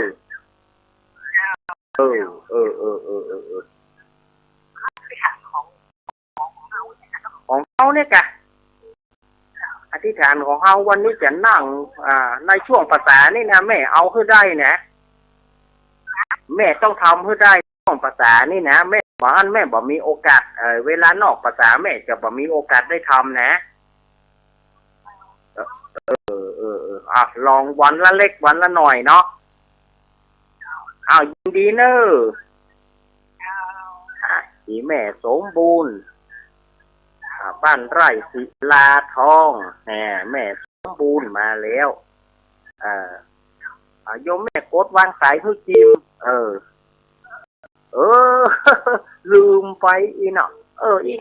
ของเขาเนี่ยกะอธิษฐานของเขาวันนี้จะนั่งในช่วงภาษานี่นะแม่เอาให้ได้นะแม่ต้องทำให้ได้ช่วงภาษานี่นะแม่บอกอันแม่บอกมีโอกาสเวลานอกภาษาแม่จะบอกมีโอกาสได้ทำนะลองวันละเล็กวันละหน่อยเนาะยินดีเนอะสีแม่สมบูรณ์บ้านไร่ศิลาทองแม่สมบูรณ์มาแล้วโยมแม่กดวางสายทุกจิมลืมไปอีเนาะอีก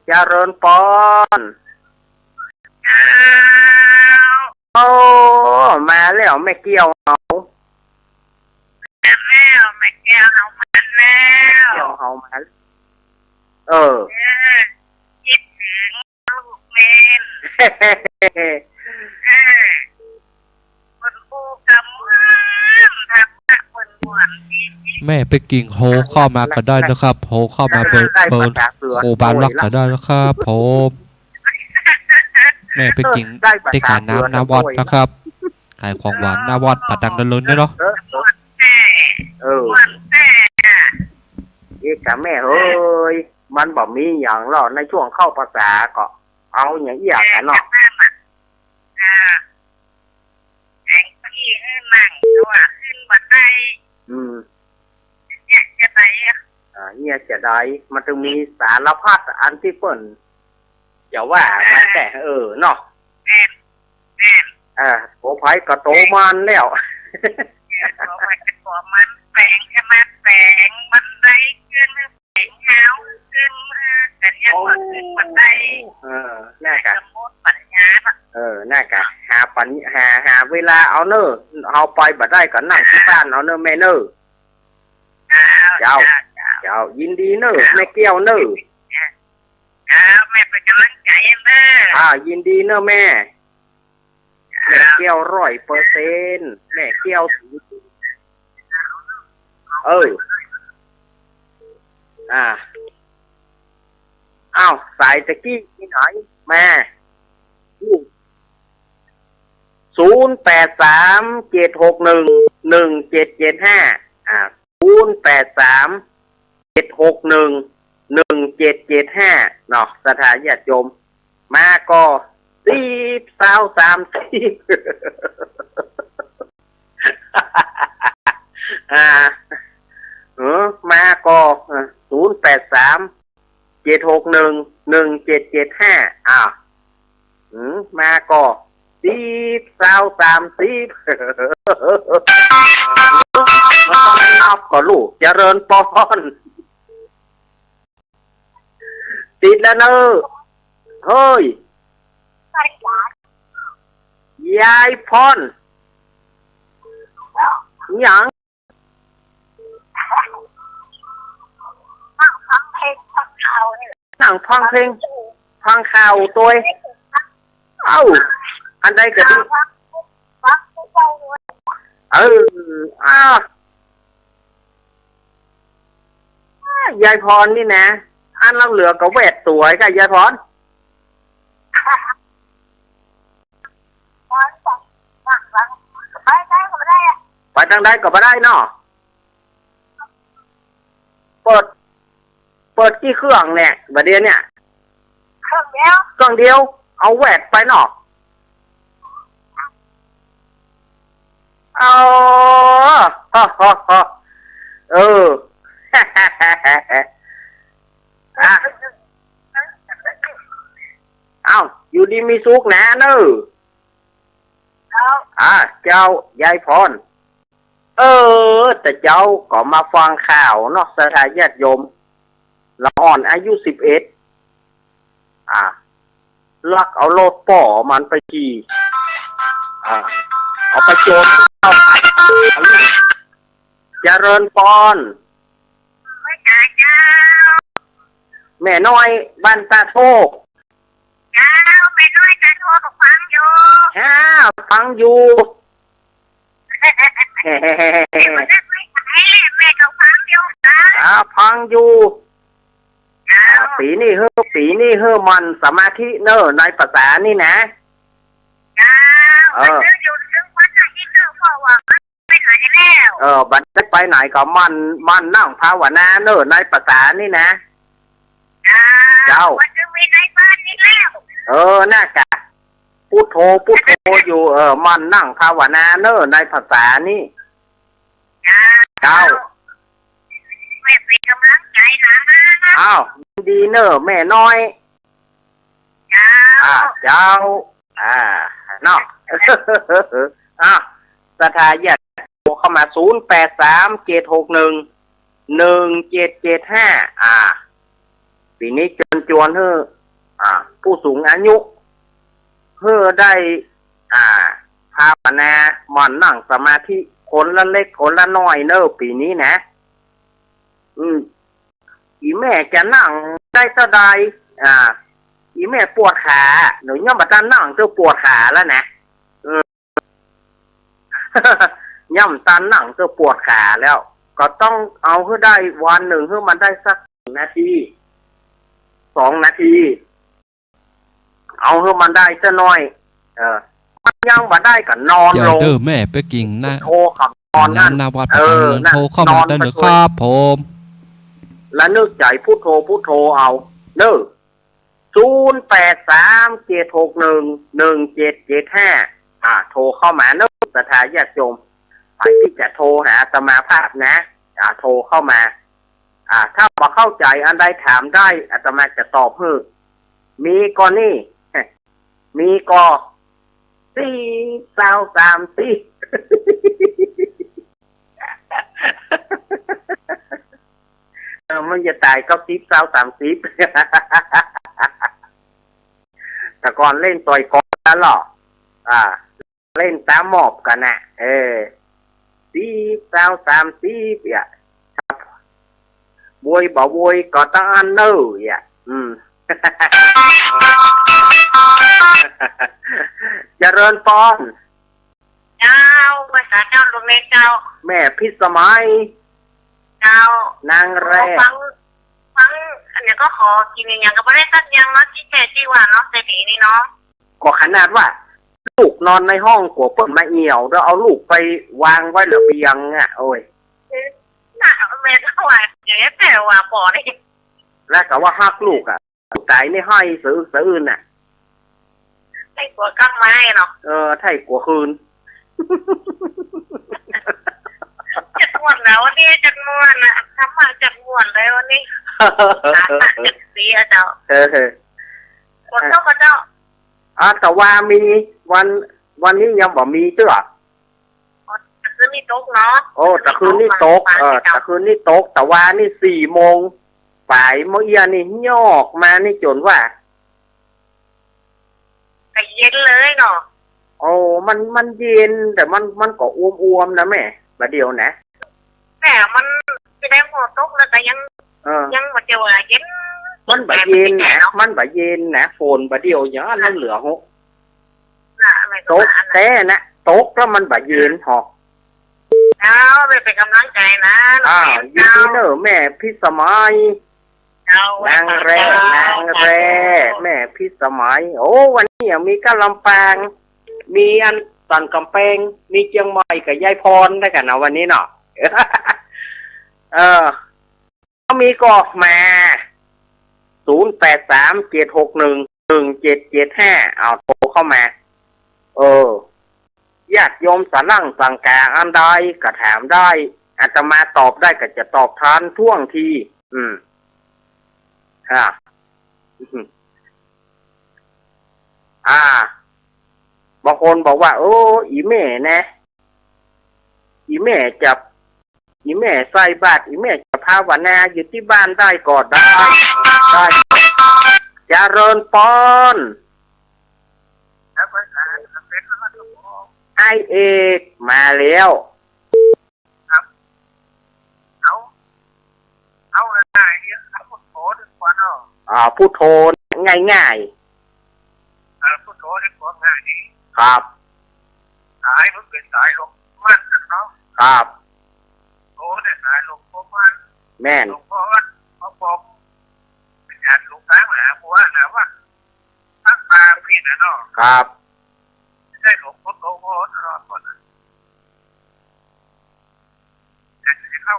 เจริญพรมาแล้วแม่เกี่ยวเอาแม่แก้วเอามาแล้วเกี่ยวเอามาคิดถึงลูกเมนคนปูกำทับคนหวนแม่ไปกินโหเข้ามาก็ได้นะครับโหเข้ามาเปิดโบบาลักก็ได้นะครับผมแม่ไปกินได้ขายน้ำนาวัดนะครับขายของหวานนาวัดปัดดังกันเลยเนาะกะแม่เฮ้ยมันบอกมีอย่างหรอในช่วงเข้าภาษาก็เอาอย่างอีกกันเนาะพี่ให้มั่งด้วยขึ้นบันไดเนี่ยจะได้เนี่ยจะได้มันจะมีสารพัดอันที่เปิ่นจะว่าแต่เนาะโอ้ไผ่ก็โตมันแล้วโอ้ไผ่ก็โตมันแปลงแค่มาแปลงบันไดขึ้นแปลงเท้าขึ้นแต่ยังว่าขึ้นบันไดน่ากะสมมติปัญญาน่ากะหาเวลาเอาเนอเอาไปบัดได้ก็นั่งที่บ้านเอาเนอแม่เนอเจ้ายินดีเนอแม่เกี่ยวเนอแม่เป็นกำลังใจเนอยินดีเนอแม่เกี่ยว100%แม่เกี่ยวสายตะกี้ที่ไหนแม่08376117750837611775เนาะสถานญาติโยมมาก็มาก็0837611775มาก็10ก็ลูกเจริญพรติดแล้วเนอะเฮ้ยยายพรหยังนั่งฟังเพลงฟังข่าวตัว เอ้าอันใดก็ดีอ้าวยายพรนี่นะอันเราเหลือก็แวดสวยกับยายพรไปทางใดก็ไม่ได้เนาะเปิดที่เครื่องเนี่ยบัดเดี๋ยวเนี่ยเครื่องเดียวเอาแวดไปเนาะเออเอ้าอยู่ดีมีสุขนะเนอะเจ้ายายพรแต่เจ้าก็มาฟังข่าวเนาะสถานญาติโยมละอ่อนอายุ11ลักเอาโลดป่อมันไปขี่เอาไปโจรเอาเจริญพรแม่น้อยบ้านตาโทกแม่น้อยตาโทกฟังอยู่ฟังอยู่แม่ก็ฟังอยู่ฟังอยู่ปีนี้เฮ้อมันสมาธิเนอในภาษานี่นะบัดได้ไปไหนก็มันนั่งภาวนาเนอในภาษานี่นะเจ้าน่ากะพุทโธอยู่มันนั่งภาวนาเนอในภาษานี่เจ้าแม่เป็นกำลังใจนะอ้าวดีเนอแม่น้อยเจ้าเนาะสถาญาติเข้ามา0837611775ปีนี้จวนเฮ้อผู้สูงอายุเฮ้อได้ภาวนามันนั่งสมาธิคนละเล็กคนละน้อยเนอปีนี้นะอีแม่จะนั่งได้เท่าใดอีแม่ปวดขาหนูย่อมบัดนั่งเจ้าปวดขาแล้วนะย่ำตันนั่งเจ้าปวดขาแล้วก็ต้องเอาให้ได้วันหนึ่งให้มันได้สัก1 นาที2 นาทีเอาให้มันได้ซะหน่อยมันยังบ่ได้ก็นอนลงแม่ไปกิ่งนะโทรขับนอนนั่นนาวัดโทรเข้ามาได้เลยครับผมแล้วนึกใจพุทโธเอาเด้อ0837611775โทรเข้ามาเนอะสถาญาติโยมใครที่จะโทรหาอาตมาภาพนะโทรเข้ามาถ้าบ่เข้าใจอันใดถามได้อาตมาจะตอบให้มีก็นี่มีก็4 มันจะตายก็30 แต่ก่อนเล่นต่อยกอล์ฟแล้วหรอเล่นตามหมอบกันนะ30บวยบ่บวยก็ต้องอันเนอร์เจริญพรเจ้าภาษาเจ้าลุงเล็กเจ้าแม่พิสมัยเจ้านางแร่ฟังอันนี้ก็ขอกินอย่างก็ไม่ได้สักอย่างเนาะที่แท้ที่ว่าเนาะเศรษฐีนี่เนาะก็ขนาดว่าลูกนอนในห้องกลัวเปิดมาเอี่ยวแล้วเอาลูกไปวางไว้ระเบียงโอ้ยน่าแม่เท่าไหร่อย่างนี้แต่ว่าปอนี่แล้วก็ว่าฮักลูกตายนี่ให้ซื้อน่ะไอ้กลัวกั้งไม้เนาะไถ่กลัวคืนจัดงวนแล้วนี่จัดงวนทำมาจัดงวนเลยวันนี้จัดสีเจ้าคนเจ้าก็เจ้าแต่ว่ามีวันนี้ยังบ่มีเจ้าแต่คืนนี้ตกเนาะแต่คืนนี้ตกแต่คืนนี้ตกแต่ว่านี่4 โมงบ่ายเมื่อเย็นนี่ยอกมานี่จนว่าแต่เย็นเลยเนาะมันเย็นแต่มันก็อ้วมๆนะแม่ประเดี๋ยวนะแต่มันจะได้หัวตกแล้วแต่ยังมาเจอว่าเย็นมันบ่เย็นนะฝนประเดี๋ยวอย่างนั้นเหลือ โต๊ะแต่นะโต๊ะแล้วมันแบบยืนหอก เอาไปเป็นกำลังใจนะ ยินดีเนอะแม่พี่สมัยนางแร่แม่พี่สมัยโอ้วันนี้มีกะลำปางมีอันสันกำแพงมีเชียงใหม่กับยายพรได้กันนะวันนี้เนาะ ก็มีกอกมา0837611775เอาโทรเข้ามาญาติโยมสนั่งสังกาอันใดก็ถามได้อาตมาตอบได้ก็จะตอบทันท่วงทีบางคนบอกว่าโอ้อีแม่นะอีแม่ใส่บาตรอีแม่จะภาวนาอยู่ที่บ้านได้ก็ได้เจริญปอนไอเอกมาแล้วครับเอาอะไรเนี่ยพุทโธดีกว่าเนาะพุทโธง่ายพุทโธดีกว่าง่ายดีครับสายมันเป็นสายลงมันเนาะครับโอ้เนี่ยสายลงพวกมันแม่นหลวงพ่อเขาบอกเป็นงานลูกค้ามาบัวนะว่าทักมาพี่นะเนาะครับได้หลวงพ่อโตโหตลอดคนจะเข้า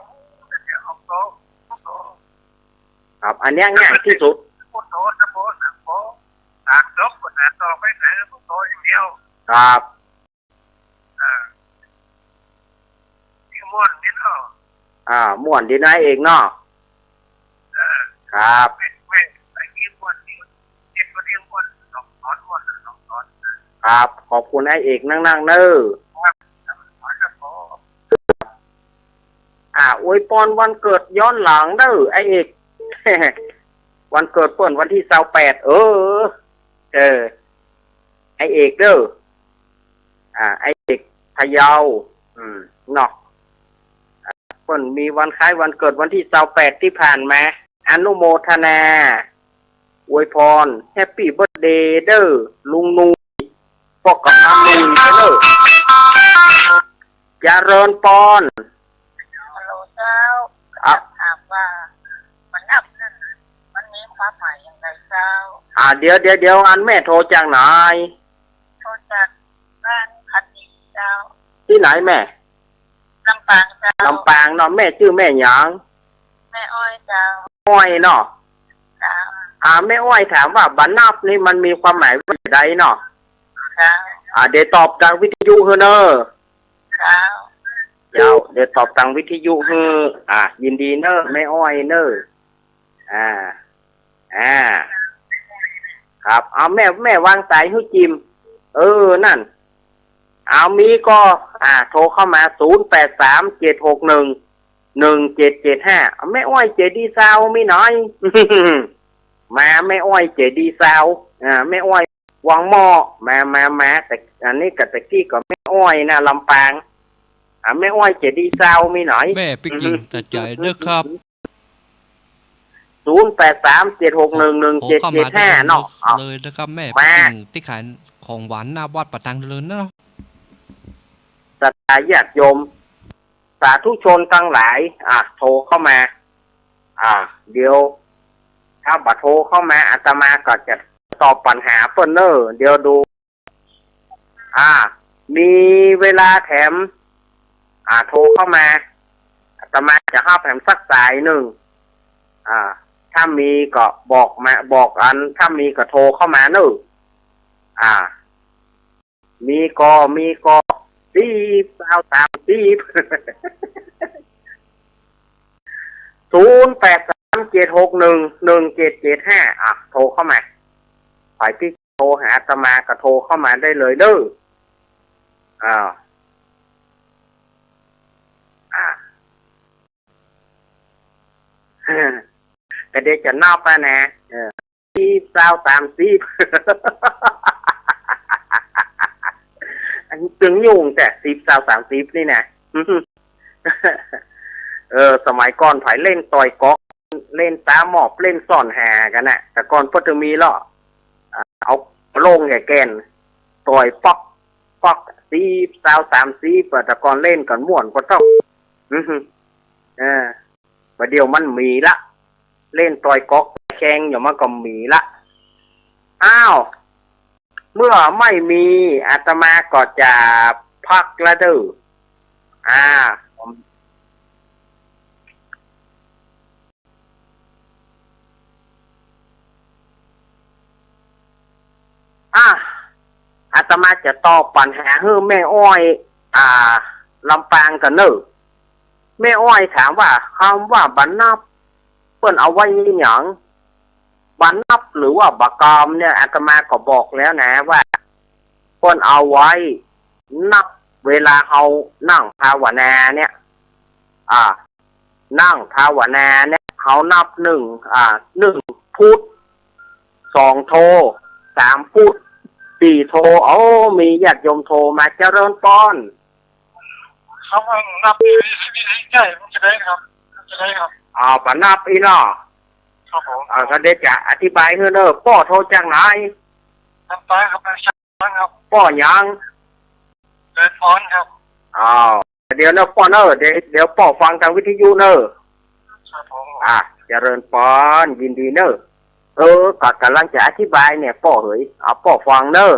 จะเอาโตครับอันนี้ง่ายที่สุดพุทโธนะโมนะโมตามจบคนนั้นต่อไปไหนพุทโธอย่างเดียวครับม่วนนี่เนาะม่วนดีนะเองเนาะครับไม่ไอ้ที่ม่วนนี่เจ็บก็เรียกม่วนสองตอนม่วนสองตอนครับขอบคุณไอ้เอกนั่งเน้ออวยพรวันเกิดย้อนหลังเด้อไอ้เอก วันเกิดเปิ้นวันที่28ไอ้เอกเด้อไอ้เอกพะเยาเนาะเปิ้นมีวันคล้ายวันเกิดวันที่28ที่ผ่านมาอนุโมทนาอวยพรแฮปปี้เบิร์ธเดย์เด้อลุงนูพวกกับน้ำนูเด้อเจริญปอนฮัลโหลเจ้าถามว่ามันนับนั่นมันมีความหมายอย่างไรเจ้าเดี๋ยวอันแม่โทรจากไหนโทรจากบ้านคันดีเจ้าที่ไหนแม่ลำปางเจ้าลำปางเนาะแม่ชื่อแม่หยังแม่อ้อยเจ้าอ้อยเนาะแม่อ้อยถามว่าบันนับนี่มันมีความหมายว่าใดเนาะเดี๋ยวตอบทางวิทยุเฮอเนอเดี๋ยวตอบทางวิทยุเฮอยินดีเนอแม่อ้อยเนอครับแม่วางสายให้จิมนั่นมีก็โทรเข้ามา0837611775แม่อ้อยเจดีซาวมีหน่อย มาแม่อ้อยเจดีซาวแม่อ้อยวางหม้อมาแต่อันนี้กับตะกี้ก็แม่อ้อยนะลำปางแม่อ้อยเจดีซาวมีหน่อยแม่ไปกินแต่ใจเด้อครับ0837611775เนาะเลยนะครับแม่ไปกินที่ขายของหวานหน้าวัดปะตังเลยเนาะศรัทธาญาติโยมสาธุชนทั้งหลายโทรเข้ามาเดี๋ยวถ้าบัตรโทรเข้ามาอาตมาก็จะตอบปัญหาเพิ่นเนอเดี๋ยวดูมีเวลาแถมโทรเข้ามาอาตมาจะห้าแถมสักสายหนึ่งถ้ามีก็บอกอันถ้ามีก็โทรเข้ามาเนอะมีก็10 0837611775โทรเข้ามาฝ่ายที่โทรหาอาตมาก็โทรเข้ามาได้เลยเด้อก็เดี๋ยวจะนับไปนะ10 อันตึงยุ่งแต่10 นี่นะสมัยก่อนไผเล่นต่อยก๊อกเล่นตาหมอบเล่นซ่อนหากันน่ะแต่ก่อนเพิ่นจะมีล่ะเอาโล่งแก่แกน ต่อยป๊อกซีสาว3 ซีปัตะกอนเล่นกันม่วนก็ต้องประเดี๋ยวมันมีละเล่นต่อยก๊อกแข่งอย่างมันก็มีละอ้าวเมื่อไม่มีอาตมาก็จะพักละเด้ออาตมาจะตอบปัญหาให้แม่อ้อยลำปางกันเนอะแม่อ้อยถามว่าคำว่าบรรณับเปิ้นเอาไว้หยังบรรณับหรือว่าบักกรรมเนี่ยอาตมาก็บอกแล้วนะว่าเปิ้นเอาไว้นับเวลาเอานั่งภาวนาเนี่ยนั่งภาวนาเนี่ยเขานับ1 พุทธ2 โท3 พุทธ4 โทมีญาติโยมโทมาเจริญป้อนเขาว่านับวิธีใช่มันจะได้ครับปะนับอีเนาะครับผมก็เดี๋ยวจะอธิบายให้เนอะป้อโทรจากไหนน้ำตาครับช่างครับป้อยังเดินฟ้อนครับเดี๋ยวเนอะป้อเนอะเดี๋ยวป้อฟังทางวิทยุเนอะครับผมเจริญป้อนยินดีเนอะก็กำลังจะอธิบายเนี่ยป้อเฮ้ยป้อฟังเนอะ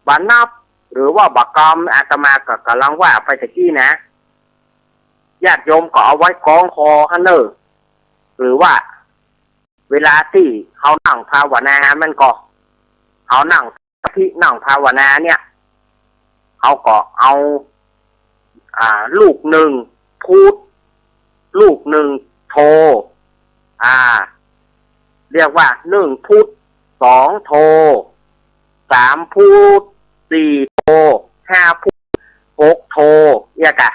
บรรณับหรือว่าบักกรรมอาตมาก็กำลังว่าไปตะกี้นะญาติโยมก็เอาไว้กองคอฮันเนอร์หรือว่าเวลาที่เขานั่งภาวนามันก็เขานั่งที่นั่งภาวนาเนี่ยเขาก็เอาลูก1 พูดลูก1 โทเรียกว่า1 พุทธ2 โท3 พุทธ4 โท5 พุทธ6 โทเนี่ยกะ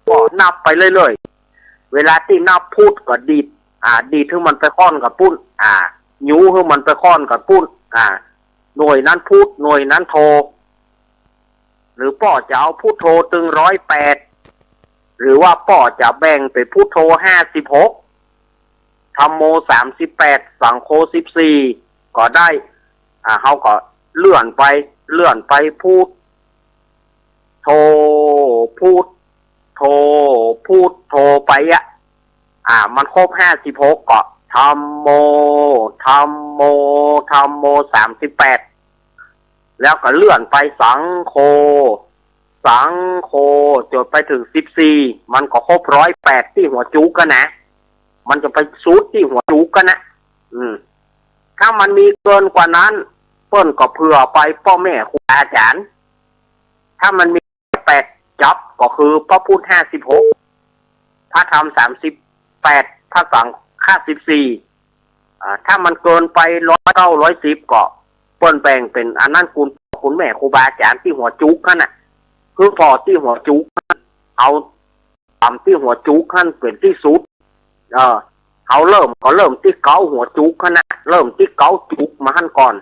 ก็นับไปเรื่อยๆเวลาที่นับพุทธก็ดีดให้มันไปค่อนกับปุ้นยูให้มันไปค่อนกับปุ้นหน่วยนั้นพุทธหน่วยนั้นโทหรือป้อจะเอาพุทธโทตึง108หรือว่าป้อจะแบ่งไปพุทธโท56ธัมโม38สังโฆ14ก็ได้เขาก็เลื่อนไปพุทธโทพุทธโทพุทธโทไปมันครบ56ก็ธัมโม38แล้วก็เลื่อนไปสังโฆจนไปถึง14มันก็ครบ108ที่หัวจุกกันนะมันจะไปสูดที่หัวจุกกันนะถ้ามันมีเกินกว่านั้นเปิ้นก็เผื่อไปพ่อแม่ครูอาจารย์ถ้ามันมี8จับก็คือพระพุทธ56พระธรรม38พระสังฆ14ถ้ามันเกินไป109 110ก็เปิ้นแบ่งเป็นอันนั้นคุณแม่ครูบาอาจารย์ที่หัวจุกนั่นน่ะคือพอที่หัวจุกเอาทำที่หัวจุกขั้นเป็นที่สุดเขาเริ่มที่เกาหัวจุกขั้นน่ะเริ่มที่เกาจุกมาขั้นก่อน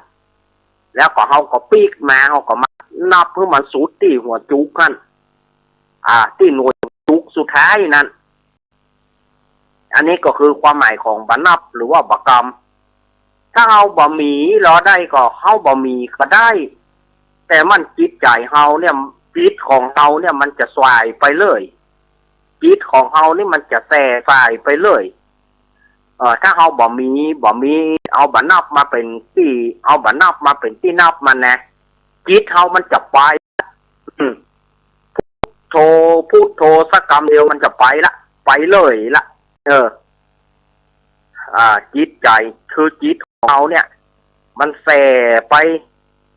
แล้วก็เขาก็ปีกมาเขาก็มานับเพื่อมันสุดที่หัวจุกขั้นที่หน่วยจุกสุดท้ายนั้นอันนี้ก็คือความหมายของบรรณับหรือว่าบักกรรมถ้าเอาบ่มีรอได้ก็เข้าบ่มีก็ได้แต่มันจิตใจเฮาเนี่ยจิตของเฮาเนี่ยมันจะสวายไปเลยจิตของเฮานี่มันจะแส่สายไปเลยถ้าเฮาบ่มีเอาบรรณับมาเป็นที่นับมันนะจิตเฮามันจะไปพูดโทสักคำเดียวมันจะไปเลยละจิตใจคือจิตของเราเนี่ยมันแส่ไป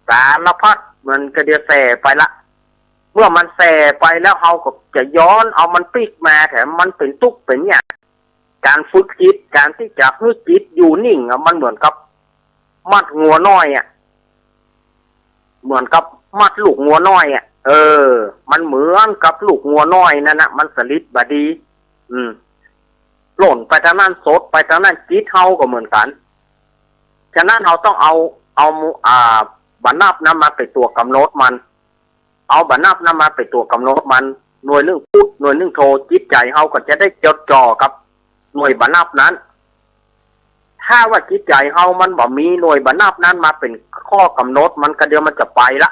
สารพัดมันก็เดียวแส่ไปละเมื่อมันแส่ไปแล้วเราก็จะย้อนเอามันปิกมาแถมมันเป็นทุกข์เป็นเนี่ยการฝึกจิตการที่จะให้จิตอยู่นิ่งมันเหมือนกับมัดงัวน้อยเหมือนกับมัดลูกงัวน้อยมันเหมือนกับลูกงัวน้อยนั่นนะมันสลิดบดีหล่นไปทางนั้นสดไปทางนั้นจิตเฮาก็เหมือนกันฉะนั้นเราต้องเอาบรรณับนั้นมาเป็นตัวกำหนดมันเอาบรรณับนั้นมาเป็นตัวกำหนดมันหน่วย1 พุทธหน่วย1 โทจิตใจเฮาก็จะได้จดจ่อกับหน่วยบรรณับนั้นถ้าว่าจิตใจเฮามันบ่มีหน่วยบรรณับนั้นมาเป็นข้อกำหนดมันก็เดี๋ยวมันจะไปละ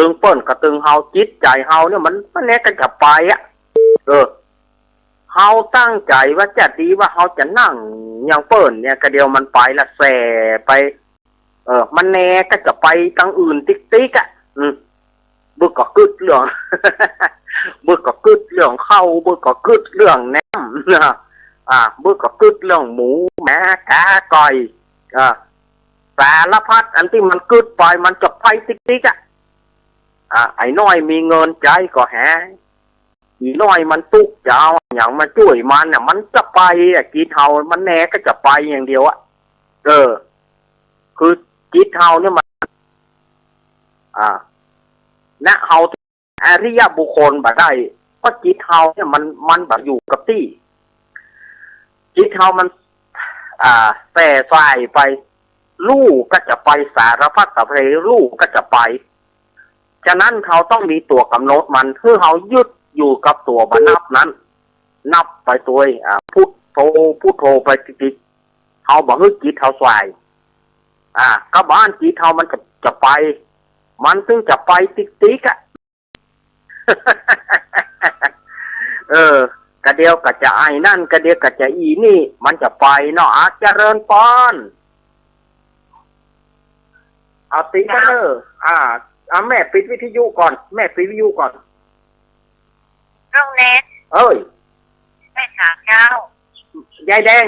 ตึงเปิ้นกับตึงเฮาจิตใจเฮาเนี่ยมันแน่กันกับไปอ่ะเฮาตั้งใจว่าจะดีว่าเฮาจะนั่งอย่างเปิ้นเนี่ยกระเดียวมันไปละแสไปมันแน่ก็จะไปทางอื่นติ๊กๆอ่ะบึกก็กึดเรื่อง บึกก็กึดเรื่องเข้าบึกก็กึดเรื่องแหนมบึกก็กึดเรื่องหมูแม่กาก่อยสารพัดอันที่มันกึดไปมันจะไปติ๊กๆอ่ะไอ้น้อยมีเงินใจก็แหอีน้อยมันตุกจะเอาอย่างมาช่วยมันเนี่ยมันจะไปจิตเฮามันแน่ก็จะไปอย่างเดียวอ่ะคือจิตเฮาเนี่ยมันณเฮาอริยบุคคลบ่ได้เพราะจิตเฮาเนี่ยมันแบบอยู่กับที่จิตเฮามันแต่ฝ่ายไปลูกก็จะไปสารพัดสัพเพลูกก็จะไปฉะนั้นเขาต้องมีตัวกำหนดมันเพื่อเขายึดอยู่กับตัวบรรนับนั้นนับไปตัวพุทโธไปติดเขาบอกให้จิตเขาสายก็บ้านจิตเขามันจะไปมันซึ่งจะไปติ๊กๆอ่ะ กระเดียวกระจะไอ้นั่นกระเดียวกระจะอีนี่มันจะไปเนาะเจริญปอนเอาติ๊กมาเลยแม่ปิดวิทยุก่อนแม่ปิดวิทยุก่อนโรงเรียนแม่ถามเจ้ายายแดง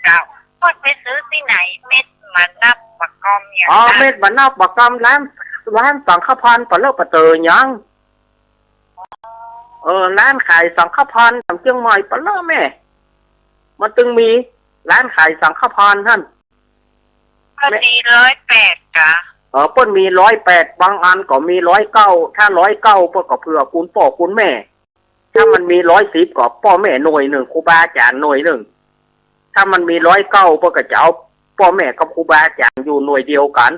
เจ้าพ่อไปซื้อที่ไหนเม็ดมันนับปากกอมอย่างเม็ดมันนับปากกอมร้านสังฆพันธ์ปะเลิกปะเตยยังร้านขายสังฆพันธ์ทำเชียงใหม่ปะเลิกแม่มันตึงมีร้านขายสังฆพันธ์ท่านมันมี108จ้ะเปิ้นมี108บางอันก็มี109ถ้า109เปิ้นก็เผื่อคุณพ่อคุณแม่ถ้ามันมี110ก็พ่อแม่หน่วยหนึ่งครูบาอาจารย์หน่วยหนึ่งถ้ามันมี109เปิ้นก็จะเอาพ่อแม่กับครูบาอาจารย์อยู่หน่วยเดียวกัน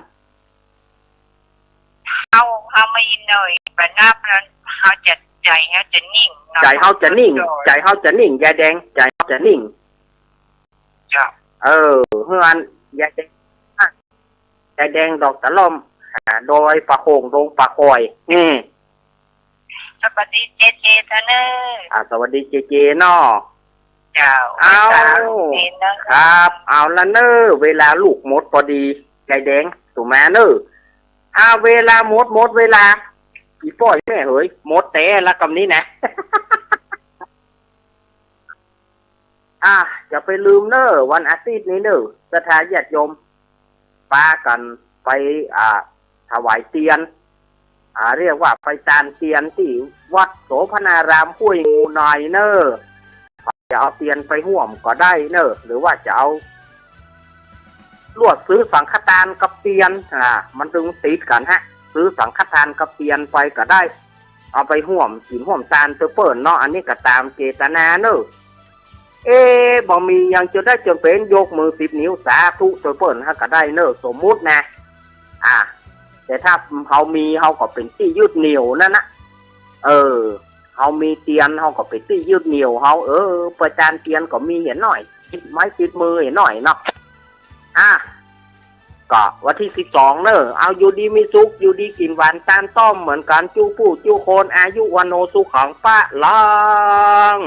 เขาไม่หน่อยแบบนับนั้นเขาจะใจเขาจะนิ่งใจเขาจะนิ่งใจเขาจะนิ่งยายแดงใจเขาจะนิ่งจ้ะเฮือนยายแดงดอกตะล่อมโดยปะโขงดงปะคอยสวัสดีเจเจท่านสวัสดีเจเจเนาะเจ้าเอาครับเอาละเนอเวลาลูกหมดพอดียายแดงถูกไหมเนอเวลาหมดเวลาอีป้อยแม่เฮ้ยหมดแต่ละคำนี้นะ จะไปลืมเนอวันอาทิตย์นี้เนอสถานญาติโยมป้ากันไปถวายเตียนเรียกว่าไปจานเตียนที่วัดโสพนารามห้วยงูนายเนอจะเอาเตียนไปห่วมก็ได้เนอหรือว่าจะเอาลวดซื้อสังฆทานกับเตียนมันถึงติดกันฮะซื้อสังฆทานกับเตียนไปก็ได้เอาไปห่วมกินห่วมจานเปิ่นเนาะอันนี้ก็ตามเจตนาเนอบ่มียังจะได้จนเป็นยกมือ10 นิ้วสาธุตัวเปิ่นฮะก็ได้เนอสมมุตินะแต่ถ้าเขามีเขาก็เป็นที่ยืดเหนี่ยวนั่นนะเขามีเตียนเขาก็เป็นที่ยืดเหนี่ยวเขาประจานเตียนก็มีเห็นหน่อยไม้ติดมือเห็นหน่อยเนาะก็วันที่12เนอเอาอยู่ดีมีสุขอยู่ดีกินหวานจานต้อมเหมือนกันจู้ผู้จู้โคนอายุวันโนสุขังป้าลัง